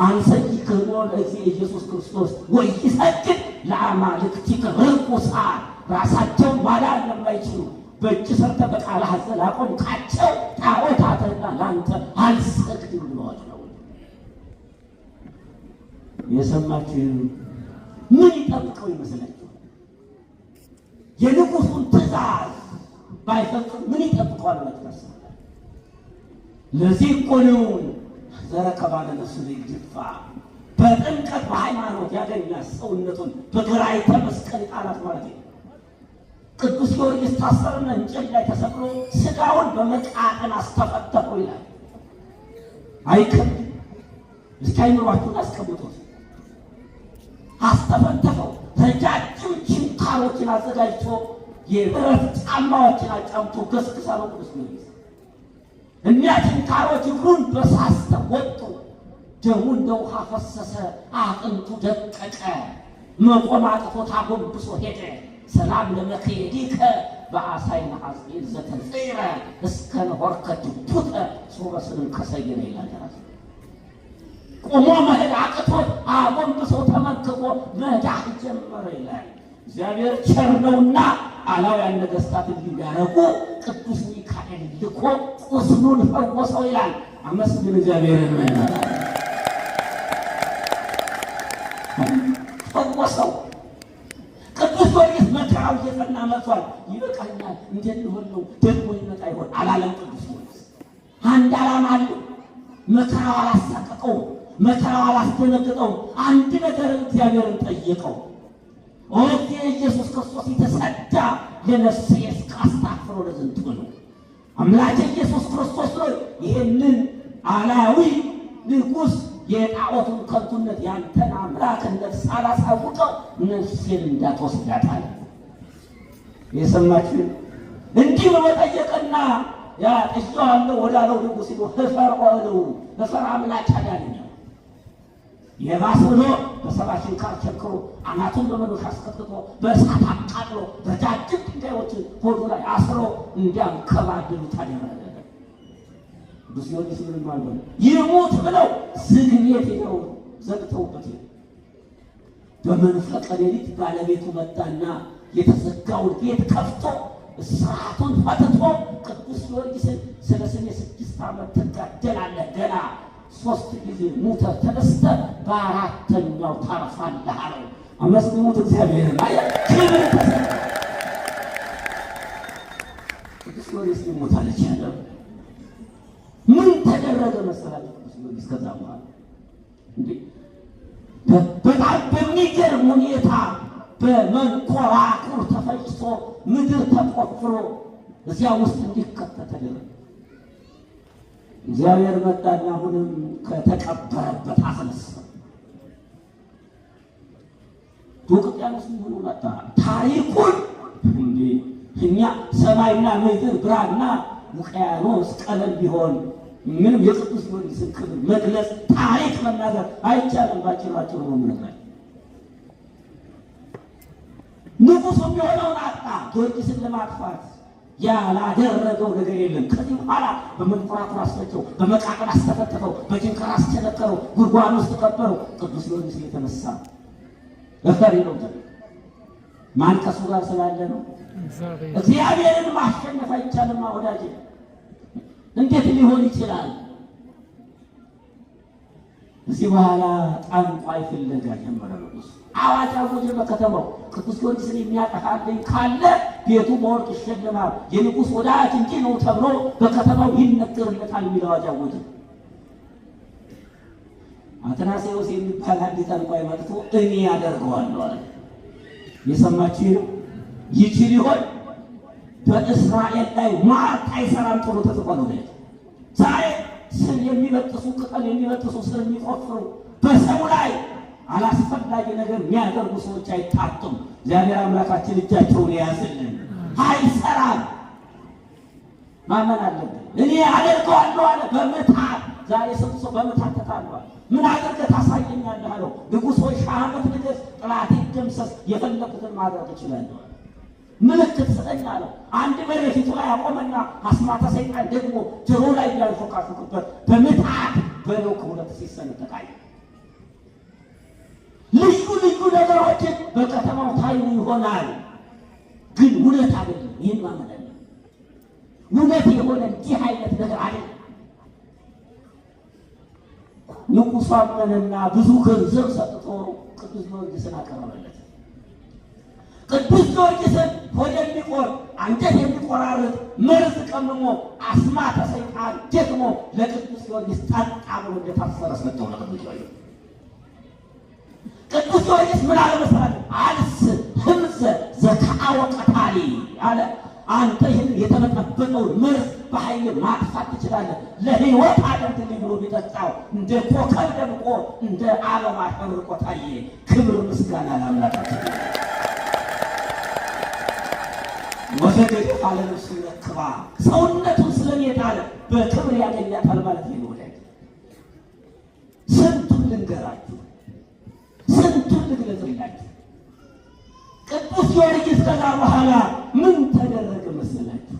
አንሰይ ክህኖ ለእግዚእ ኢየሱስ ክርስቶስ ወይሰግድ ለአማልክቲከ ርኩሳን ራሳቸውን ማዳን ለማይችሉ በእጅ ሰርተ በቃል ሐዘል አቆምካቸው ጣዖታትና ላንተ አልሰግድም ብለዋል ነው። የሰማችሁ ምን ይጠብቀው ይመስላችሁ? የንጉሱን ትእዛዝ ባይፈጽም ምን ይጠብቀዋል ማለት ነው? ለዚህ እኮ ነው ዘረከባለ ነፍሱ ይግፋ በጥምቀት በሃይማኖት ያገኛል ሰውነቱን በግራይተ መስቀል ጣላት ማለት ነው። ቅዱስ ጊዮርጊስ ታሰረና እንጨት ላይ ተሰቅሎ ስጋውን በመቃጠን አስተፈተፈው ይላል። አይከብድም? እስኪ አይምሯችሁን አስቀምጡት። አስተፈተፈው። ረጃጅም ችንካሮችን አዘጋጅቶ የብረት ጫማዎችን አጫምቶ ገስግሳ ነው ቅዱስ ጊዮርጊስ። እኛ ችንካሮች እግሩን በሳስተው ወጡ። ደሙ እንደ ውሃ ፈሰሰ። አጥንቱ ደቀቀ። መቆም አቅቶት አጎንብሶ ሄደ። ሰላም ለመክየዲከ በአሳይነ ሐጺን ዘተጽረ እስከ ነሆርከ ትቱተ ሶበስንን ከሰየነ ይላል። ቆሞ መሄድ አቅቶት አጎንብሶ ተመክቦ መዳህ ጀመረ ይላል። እግዚአብሔር ቸር ነውና አላውያን ነገሥታት እንዲያረጉ ቅዱስ ሚካኤል ልኮ ቁስሉን ፈወሰው ይላል። አመስግን እግዚአብሔርን። ፈወሰው። ቅዱስ ጊዮርጊስ መከራው እየጸና መጥቷል። ይበቃኛል፣ እንዴት ሊሆን ነው ደግሞ ይመጣ ይሆን አላለም። ቅዱስ ጊዮርጊስ አንድ ዓላማ አለው። መከራው አላሳቀቀው፣ መከራው አላስደነገጠው። አንድ ነገር እግዚአብሔርን ጠየቀው። ኦኬ ኢየሱስ ክርስቶስ የተሰዳ ለነፍሴ እስካስታፍሮ ለዝንቱ ነው። አምላክ ኢየሱስ ክርስቶስ ነው ይሄንን አላዊ ንጉሥ የጣዖቱን ከንቱነት ያንተን አምላክነት ሳላሳውቀው ነፍሴን እንዳትወስዳት አለ። የሰማችሁ እንዲህ ብሎ ጠየቀና ያ ጠይቄዋለሁ ወዳለው ንጉሥ ሄዶ ህፈር አምላክ አዳነኝ። የባስ ብሎ በሰባ ችንካር ቸንክሮ አናቱን በመዶሻ አስቀጥቅጦ በእሳት አቃጥሎ ረጃጅም ድንጋዮችን ሆዱ ላይ አስሮ እንዲያንከባልሉት አደረገ። ቅዱስ ጊዮርጊስ ምን ማለት ነው? ይሙት ብለው ዝግ ቤት ሄደው ዘግተውበት በመንፈቀ ሌሊት ባለቤቱ መጣና የተዘጋውን ቤት ከፍቶ እስራቱን ፈትቶ ቅዱስ ጊዮርጊስን ስለ ስሜ 6 ዓመት ትጋደላለህ፣ ገና 3 ጊዜ ሙተህ ተነስተህ በ4ኛው ታርፋለህ አለው። አመስግኑት እግዚአብሔርን። ክብር ተሰጠ። ቅዱስ ጊዮርጊስ ሊሞት አልቻለም። ምን ተደረገ መሰላችሁ? ቅዱስ ጊዮርጊስ ከዛ በኋላ በጣም በሚገርም ሁኔታ በመንኮራኩር ተፈጭቶ ምድር ተቆፍሮ እዚያ ውስጥ እንዲከተት ተደረገ። እግዚአብሔር መጣና አሁንም ከተቀበረበት አስነሳ። ዲዮቅልጥያኖስ ሆኖ መጣ። ታሪኩን እኛ ሰማይና ምድር ብራና ውቅያኖስ ቀለም ቢሆን ምንም የቅዱስ ጊዮርጊስን ክብር መግለጽ ታሪክ መናገር አይቻልም። ባጭራቸው ነው ምንናል። ንጉሱ የሚሆነውን አጣ። ጊዮርጊስን ለማጥፋት ያላደረገው ነገር የለም። ከዚህ በኋላ በመንኮራኩር አስፈጨው፣ በመቃብር አስተፈተፈው፣ በጅንካር አስቸነከረው፣ ጉድጓድ ውስጥ ቀበረው። ቅዱስ ጊዮርጊስ የተነሳ እፈሪ ነው። ማን ከሱ ጋር ስላለ ነው። እግዚአብሔርን ማሸነፍ አይቻልም ወዳጄ። እንዴት ሊሆን ይችላል? እዚህ በኋላ ጠንቋይ ፍለጋ ጀመረ ንጉሥ። አዋጅ አወጀ በከተማው። ቅዱስ ጊዮርጊስን የሚያጠፋልኝ ካለ ቤቱ በወርቅ ይሸለማል፣ የንጉሥ ወዳጅ እንጂ ነው ተብሎ በከተማው ይነገርለታል የሚል አዋጅ አወጀ። አትናሴዎስ የሚባል አንድ ጠንቋይ መጥቶ እኔ ያደርገዋለሁ አለ። የሰማችሁ ነው። ይችል ይሆን? በእስራኤል ላይ ሟርት አይሰራም ጥሩ ተጽፏል። ዛሬ ስር የሚበጥሱ ቅጠል የሚበጥሱ ስር የሚቆፍሩ በሰው ላይ አላስፈላጊ ነገር የሚያደርጉ ሰዎች አይታጡም። እግዚአብሔር አምላካችን እጃቸውን የያዝልን። አይሰራም። ማመን አለብን። እኔ አደርገዋለሁ አለ በምታት። ዛሬ ሰው በምታት ተታሏል። ምን አድርገህ ታሳየኛለህ አለው። ንጉሥ ሆይ 1000 ዓመት ንገሥ፣ ጠላቴ ይደምሰስ፣ የፈለኩትን ማድረግ እችላለሁ። ምልክት ስጠኝ አለው። አንድ በሬ ፊቱ ላይ አቆመና አስማተ ሰይጣን ደግሞ ጆሮ ላይ ያልፎካፉበት በምታት በሬው ከሁለት ሲሰነጠቅ አየ። ልዩ ልዩ ነገሮችን በከተማው ታዩ ይሆናል፣ ግን እውነት አይደለም። ይህን ማመን አለ። እውነት የሆነ እንዲህ አይነት ነገር አይደለም። ንጉሡ አመነና ብዙ ገንዘብ ሰጥቶ ቅዱስ ጊዮርጊስን አቀረበለት። ቅዱስ ጊዮርጊስን ሆድ የሚቆርጥ አንጀት የሚቆራርጥ መርዝ ቀምሞ አስማተ ሰይጣን ደግሞ ለቅዱስ ጊዮርጊስ ጠጣ ብሎ እንደታሰረ ሰጠው ለቅዱስ ጊዮርጊስ። ቅዱስ ጊዮርጊስ ምን አለ መሰላችሁ? አልስ ህምዘ ዘካወ ቀታሊ አለ። አንተ ይህን የተመጠበቀውን መርዝ በኃይል ማጥፋት ትችላለህ። ለህይወት አደርግልኝ ብሎ ቢጠጣው እንደ ኮከብ ደምቆ እንደ አበባ አሸብርቆ ታየ። ክብር ምስጋና ለአምላካችን። ወሰገድ አለ ነፍሱ ለክባ ሰውነቱን ስለሚጣለ በክብር ያገኛታል ማለት ነው። ወዳጅ ስንቱን ልንገራችሁ፣ ስንቱን ልግለጽላችሁ። ቅዱስ ጊዮርጊስ ከዛ በኋላ ምን ተደረገ መሰላችሁ?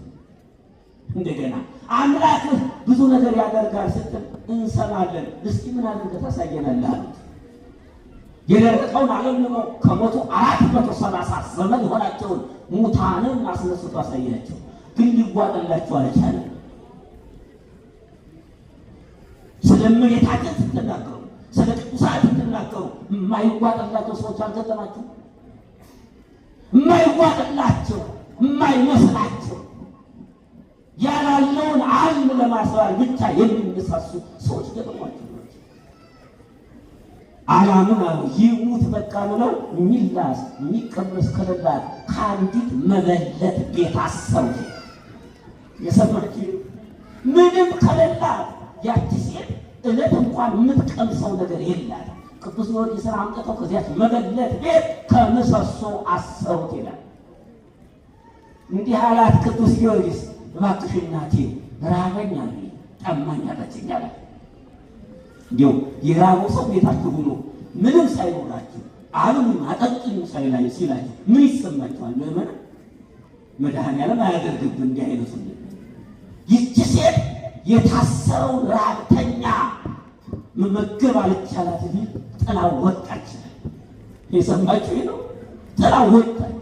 እንደገና አምላክህ ብዙ ነገር ያደርጋል ስትል እንሰማለን። እስኪ ምን አድርገህ ታሳየናለህ አሉት። የደረቀውን አለምልሞ ከሞቱ 430 ዘመን የሆናቸውን ሙታንን አስነስቶ አሳያቸው። ግን ሊዋጥላቸው አልቻለም። ስለ እመቤታችን ስትናገሩ፣ ስለ ቅዱሳን ስትናገሩ የማይዋጥላቸው ሰዎች አልገጠማችሁ? የማይዋጥላቸው የማይመስላቸው ያላለውን ዓለም ለማስባል ብቻ የሚነሳሱ ሰዎች ገጥሟቸው ዓላምን አሉ ይሙት በቃ ብለው የሚላስ የሚቀመስ ከሌላት ከአንዲት መበለት ቤት አሰሩ። የሰማችሁ ምንም ከሌላት ያቺ ሴት እለት እንኳን የምትቀምሰው ነገር የላት። ቅዱስ ጊዮርጊስን አምጥተው ከዚያች መበለት ቤት ከምሰሶ አሰሩት ይላል። እንዲህ አላት ቅዱስ ጊዮርጊስ፣ እባክሽ እናቴ ራበኝ አለኝ፣ ጠማኝ አለችኝ አለ። እንዲያው የራበው ሰው ቤታችሁ ሆኖ ምንም ሳይኖራችሁ አብሉኝ አጠጡኝ ሲላችሁ ምን ይሰማችኋል? ምዕመናን መድኃኔዓለም አያደርግብን እንዲህ አይነቱ። ይቺ ሴት የታሰረውን ራብተኛ መመገብ አልቻላት እንጂ ጥላው ወጣች። የሰማችሁ ነው። ጥላው ወጣች።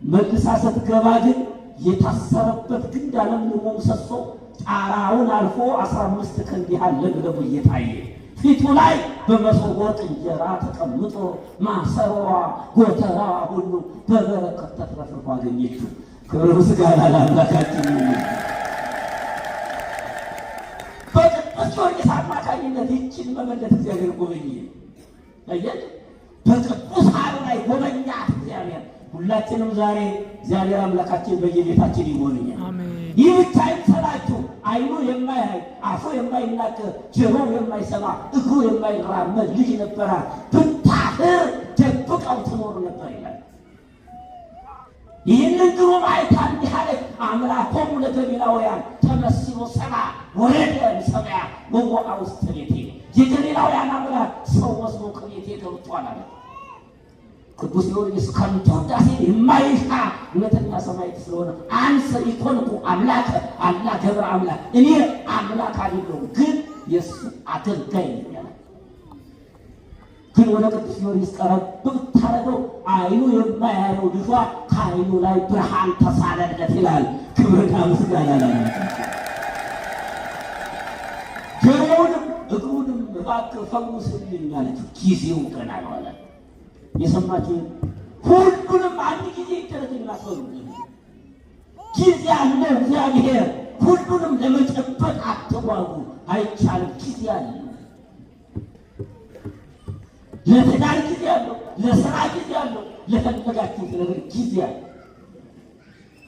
መልሳ ስትገባ ግን የታሰረበት ግንድ አለምልሞ ምሰሶ ጣራውን አልፎ 15 ክንድ ያህል ለምልሞ እየታየ ፊቱ ላይ በመሶበ ወርቅ እንጀራ ተቀምጦ ማሰሮዋ ጎተራ ሁሉ በበረከት ተትረፍርፎ አገኘችው። ክብር ምስጋና ለአምላካችን ይሁን። በቅዱስ ጊዮርጊስ አማካኝነት ይህችን መበለት እግዚአብሔር ጎበኘ። አየህ፣ በቅዱስ ሐሩ ላይ ጎበኛት እግዚአብሔር። ሁላችንም ዛሬ እግዚአብሔር አምላካችን በየቤታችን ይጎበኛል። ይህ ብቻ አይምሰላችሁ። ዓይኑ የማያይ አፉ የማይናገር ጆሮ የማይሰማ እግሩ የማይራመድ ልጅ ነበራት። ብታፍር ደብቀው ትኖር ነበር ይላል። ይህንን ግሩም አይታ እንዲህ አለች፣ አምላኮሙ ለገሊላውያን ተመስሎ ሰብአ ወረደ እምሰማያ ወወአ ውስተ ቤቴ። የገሊላውያን አምላክ ሰው መስሎ ከቤቴ ገብቷል አለ። ቅዱስ ጊዮርጊስ ከንቱ ውዳሴ የማይሻ እውነተኛ ሰማዕት ስለሆነ አንሰ ኢኮንኩ አምላከ አላ ገብረ አምላክ፣ እኔ አምላክ አይደለሁም ግን የእሱ አገልጋይ ነኝ አለ። ግን ወደ ቅዱስ ጊዮርጊስ ቀረብ ብታረገው ዓይኑ የማያየው ልጇ ከዓይኑ ላይ ብርሃን ተሳለለት ይላል። ክብርና ምስጋና ለአምላካችን። ጆሮውንም እግሩንም እባክህ ፈውስልኝ አለችው። ጊዜው ገና ነው አለ። የሰማችሁ ሁሉንም አንድ ጊዜ ይደረግላት ነው። ጊዜ አለ እግዚአብሔር። ሁሉንም ለመጨበጥ አትጓጉ፣ አይቻልም። ጊዜ አለ። ለትዳር ጊዜ አለው፣ ለስራ ጊዜ አለው፣ ለፈለጋችሁት ነገር ጊዜ አለ።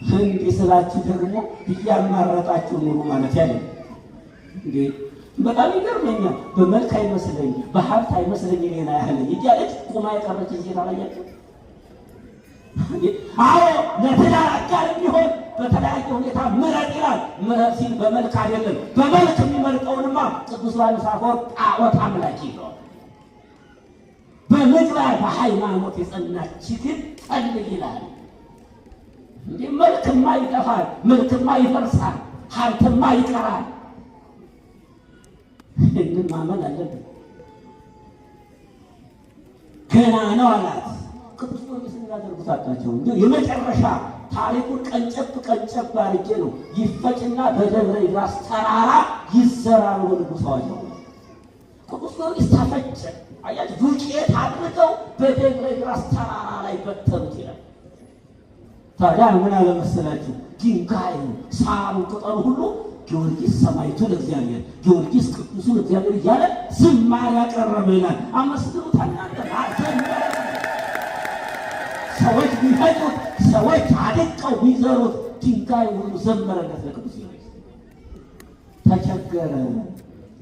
እንዲህ ስላችሁ ደግሞ እያማረጣችሁ ኑሩ ማለት ያለ እንዴ! በጣም ይገርመኛል። በመልክ አይመስለኝ በሀብት አይመስለኝ ሌላ ያህል እያለች ቁማ የቀረች ሴት አላያችሁ? አዎ ለትዳር አጋር የሚሆን በተለያየ ሁኔታ ምረጥ ይላል። ምረጥ ሲል በመልክ አይደለም። በመልክ የሚመርጠውንማ ቅዱስ ዮሐንስ አፈወርቅ ጣዖት አምላኪ ነው። በምግባር በሃይማኖት የጸናች ግን ጸልይ ይላል። እንዴ መልክማ ይጠፋል፣ መልክማ ይፈርሳል፣ ሀብትማ ይቀራል። ይህንን ማመን አለብን። ገና ነው አላት። ቅዱስ ጊዮርጊስ እንዳደርጉት አጣቸው። እንጂ የመጨረሻ ታሪኩን ቀንጨብ አድርጌ ነው ይፈጭና በደብረ ይድራስ ተራራ ይዘራል ብሎ ንጉሥ አዋጅ ነው። ቅዱስ ጊዮርጊስ ተፈጨ። አያችሁ፣ ዱቄት አድርገው በደብረ ይድራስ ተራራ ላይ በተኑት ይላል። ታዲያ ምን አለ መሰላችሁ? ድንጋዩ፣ ሳሩ፣ ቅጠሉ ሁሉ ጊዮርጊስ ሰማዕቱ ለእግዚአብሔር፣ ጊዮርጊስ ቅዱሱ ለእግዚአብሔር እያለ ዝማሬ ያቀረበ ይላል። አመስግኑት እናንተ። ሰዎች ቢፈጩት፣ ሰዎች አድቀው ቢዘሩት ድንጋይ ሁሉ ዘመረለት ለቅዱስ ጊዮርጊስ። ተቸገረ።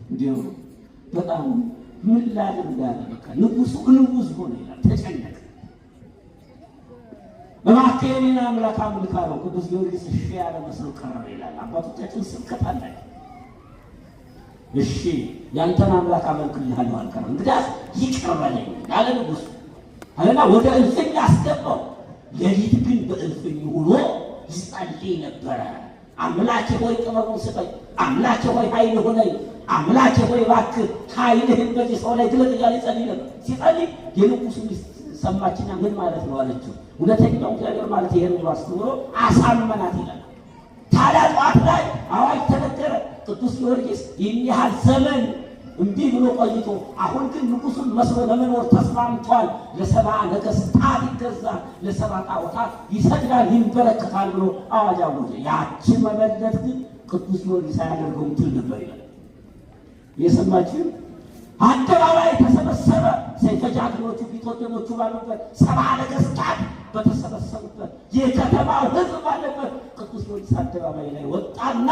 እንዲሁ በጣም ምን ላድርግ አለ። በቃ ንጉሱ ንጉስ ሆነ ይላል። ተጨነቀ። እባክህ የእኔን አምላክ አምልክ አለው። ቅዱስ ጊዮርጊስ እሺ ያለ መስሎ ቀረበ ይላል። አባቶቻችን ስብከት አላቸው። እሺ ያንተን አምላክ አመልክልሃለሁ አልቀረም። እንግዲያስ ይቅር በለኝ ያለ ንጉሱ አለና ወደ እልፍኝ አስገባው። ሌሊት ግን በእልፍኝ ውሎ ይጸልይ ነበረ። አምላኬ ሆይ ጥበቡን ስጠኝ፣ አምላኬ ሆይ ኃይል ሆነኝ፣ አምላኬ ሆይ እባክህ ኃይልህን በዚህ ሰው ላይ ግለጥ እያለ ይጸልይ ነበር። ሲጸልይ የንጉሱ ሚስት ሰማችና ምን ማለት ነው አለችው። እውነተኛው እግዚአብሔር ማለት ይሄን ነው አስተምሮ አሳመናት ይላል። ታዲያ ጠዋት ላይ አዋጅ ተነገረ። ቅዱስ ጊዮርጊስ ይህን ያህል ዘመን እምቢ ብሎ ቆይቶ አሁን ግን ንጉሱን መስሎ ለመኖር ተስማምቷል። ለ70 ነገሥታት ይገዛል፣ ለ70 ጣዖታት ይሰግዳል፣ ይንበረከካል ብሎ አዋጅ አወጀ። ያችን መበለት ግን ቅዱስ ጊዮርጊስ አያደርገውም ትል ነበር ይላል። የሰማችሁ አደባባይ ተሰበሰበ። ሰይፈ ጃግሬዎቹ ቢትወደዶቹ ባሉበት፣ 70 ነገሥታት በተሰበሰቡበት፣ የከተማው ሕዝብ ባለበት ቅዱስ ጊዮርጊስ አደባባይ ላይ ወጣና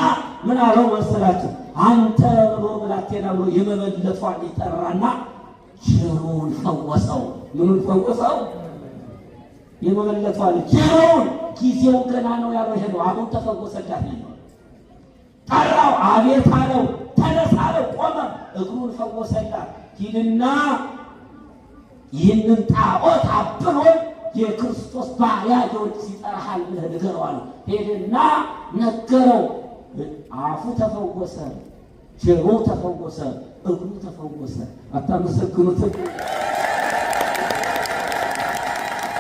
ምን አለው መሰላችሁ? አንተ ብሎ ብላቴና ብሎ የመበለቷን ሊጠራና ጆሮውን ፈወሰው። ምኑን ፈወሰው? የመበለቷን ጆሮውን። ጊዜው ገና ነው ያለው ይሄ ነው። አሁን ተፈወሰላት ነው። ጠራው፣ አቤት አለው። ተነሳ አለው። ቆመ፣ እግሩን ፈወሰላት። ሂድና ይህንን ጣዖት አብሎን የክርስቶስ ባሪያ ጊዮርጊስ ይጠራሃል ብለህ ንገረው አለው። ሄድና ነገረው። አፉ ተፈወሰ፣ ጆሮ ተፈወሰ፣ እግሩ ተፈወሰ። አታመሰግኑትም?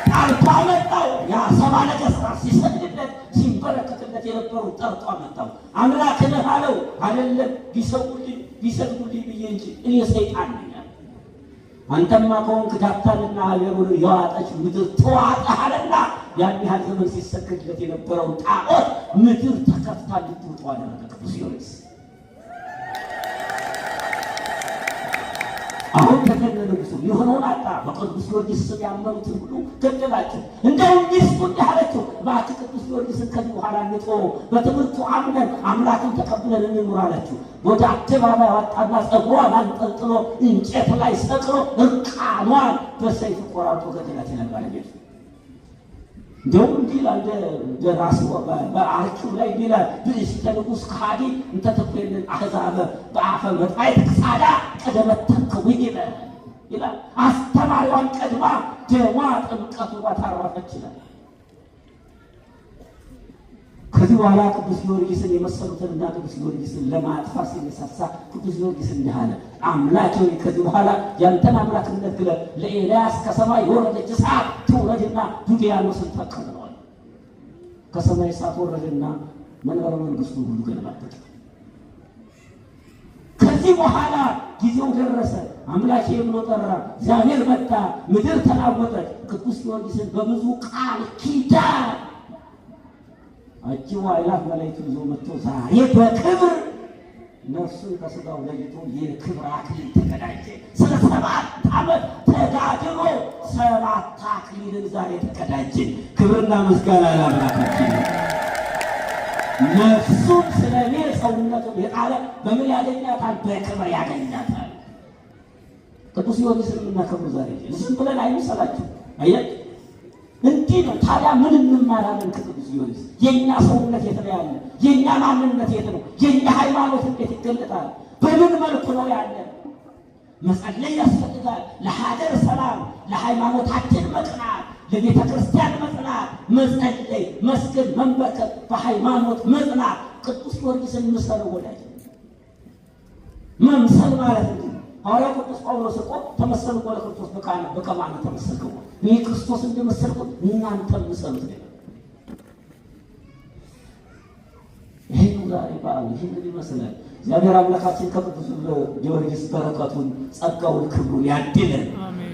ጠርቶ አመጣው። ያ ሰባ ነገሥታት ሲሰግድለት ሲንበረከክለት የነበሩ ጠርቶ አመጣው። አምላክ ነህ አለው። አይደለም ቢሰውልኝ ቢሰግዱልኝ ብዬ እንጂ እኔ ሰይጣን ነኝ። አንተማ ከሆንክ ዳታንና አቤሮን የዋጠች ምድር ተዋጠሃልና ያን ያህል ዘመን ሲሰግድለት የነበረውን ጣዖት ምድር ተከፍታ ልትውጠው አደረገ ቅዱስ ጊዮርጊስ። አሁን ተገደለ ንጉሡ። የሆነውን አጣ። በቅዱስ ጊዮርጊስ ስም ያመኑትን ሁሉ ገደላቸው። እንደውም ሚስቱ እንዲህ አለችው፣ እባክህ ቅዱስ ጊዮርጊስን ከዚህ በኋላ እንተወው፣ በትምህርቱ አምነን አምላክን ተቀብለን እንኑር አለችው። ወደ አደባባይ ወጣና ፀጉሯን አንጠልጥሎ እንጨት ላይ ሰቅሎ እርቃኗን በሰይፍ ቆራርጦ ገደላት ይላል ባለቤቱ። እንደውም እንዲህ ይላል ደራሲ በአርኪው ላይ እንዲህ ይላል፣ ብእሲተ ንጉሥ ከሃዲ እንተ ትኮንን አሕዛበ በአፈ መጥባዕት ክሳዳ ቀደመት ተንከውኝ ይላል። አስተማሪዋን ቀድማ ደሟ ጥምቀቱ ባታረፈች ይላል። ከዚህ በኋላ ቅዱስ ጊዮርጊስን የመሰሉትንና ቅዱስ ጊዮርጊስን ለማጥፋት ሲነሳሳ ቅዱስ ጊዮርጊስ እንዲህ አለ፣ አምላኬ ሆይ ከዚህ በኋላ ያንተን አምላክነት ግለጥ፣ ለኤልያስ ከሰማይ የወረደች እሳት ትውረድና ዱድያኖስን ተቀብለዋል። ከሰማይ እሳት ወረደና መንበረ መንግስቱ ሁሉ ገለባበጠ። ከዚህ በኋላ ጊዜው ደረሰ። አምላኬ ብሎ ጠራ። እግዚአብሔር መጣ። ምድር ተናወጠች። ቅዱስ ጊዮርጊስን በብዙ ቃል ኪዳን አጅቦ አእላፍ መላእክት ይዞ መጥቶ ዛሬ በክብር ነፍሱን ከሥጋው ለይቶ የክብር አክሊል ተቀዳጀ። ስለ 7 ዓመት ተጋድሎ 7 አክሊልን ዛሬ ተቀዳጀ። ክብርና ምስጋና ለአምላካችን። ነፍሱን ስለ እኔ ሰውነቱን የጣለ በምን ያገኛታል? በክብር ያገኛታል። ቅዱስ ጊዮርጊስን የምናከብሩ ዛሬ ዝም ብለን አይምሰላችሁ። አያችሁ እንዲህ ነው። ታዲያ ምን እንማራለን ከቅዱስ ጊዮርጊስ? የእኛ ሰውነት የት ነው ያለ? የእኛ ማንነት የት ነው? የእኛ ሃይማኖት እንዴት ይገለጣል? በምን መልኩ ነው ያለ? መጸለይ ያስፈልጋል። ለሀገር ሰላም፣ ለሃይማኖታችን መጽናት፣ ለቤተ ክርስቲያን መጽናት፣ መጸለይ፣ መስገድ፣ መንበርከክ፣ በሃይማኖት መጽናት። ቅዱስ ጊዮርጊስን ምሰል ወዳጅ መምሰል ማለት ነው። ሐዋርያው ቅዱስ ጳውሎስ እኮ ተመሰሉ ለክርስቶስ በከማነ ተመሰልከው፣ እኔ ክርስቶስ እንደመሰልኩት እናንተም ምሰሉት ነው። ይሄን ዛሬ በዓል ይህንን ይመስላል። እግዚአብሔር አምላካችን ከቅዱስ ጊዮርጊስ በረከቱን ጸጋውን ክብሩን ያድለን።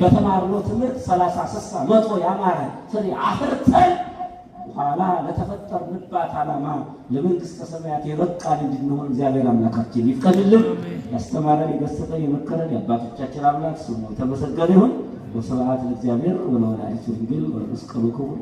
በተማርነው ትምህርት 30 60 100 ያማረ ፍሬ አፍርተን በኋላ ለተፈጠርንባት ዓላማ ለመንግሥተ ሰማያት የበቃን እንድንሆን እግዚአብሔር አምላካችን ይፍቀድልን። ያስተማረን የገሰጸን የመከረን የአባቶቻችን አምላክ ስሙ የተመሰገነ ይሁን። ወስብሐት ለእግዚአብሔር ወለወላዲቱ ድንግል ወለመስቀሉ ክቡር።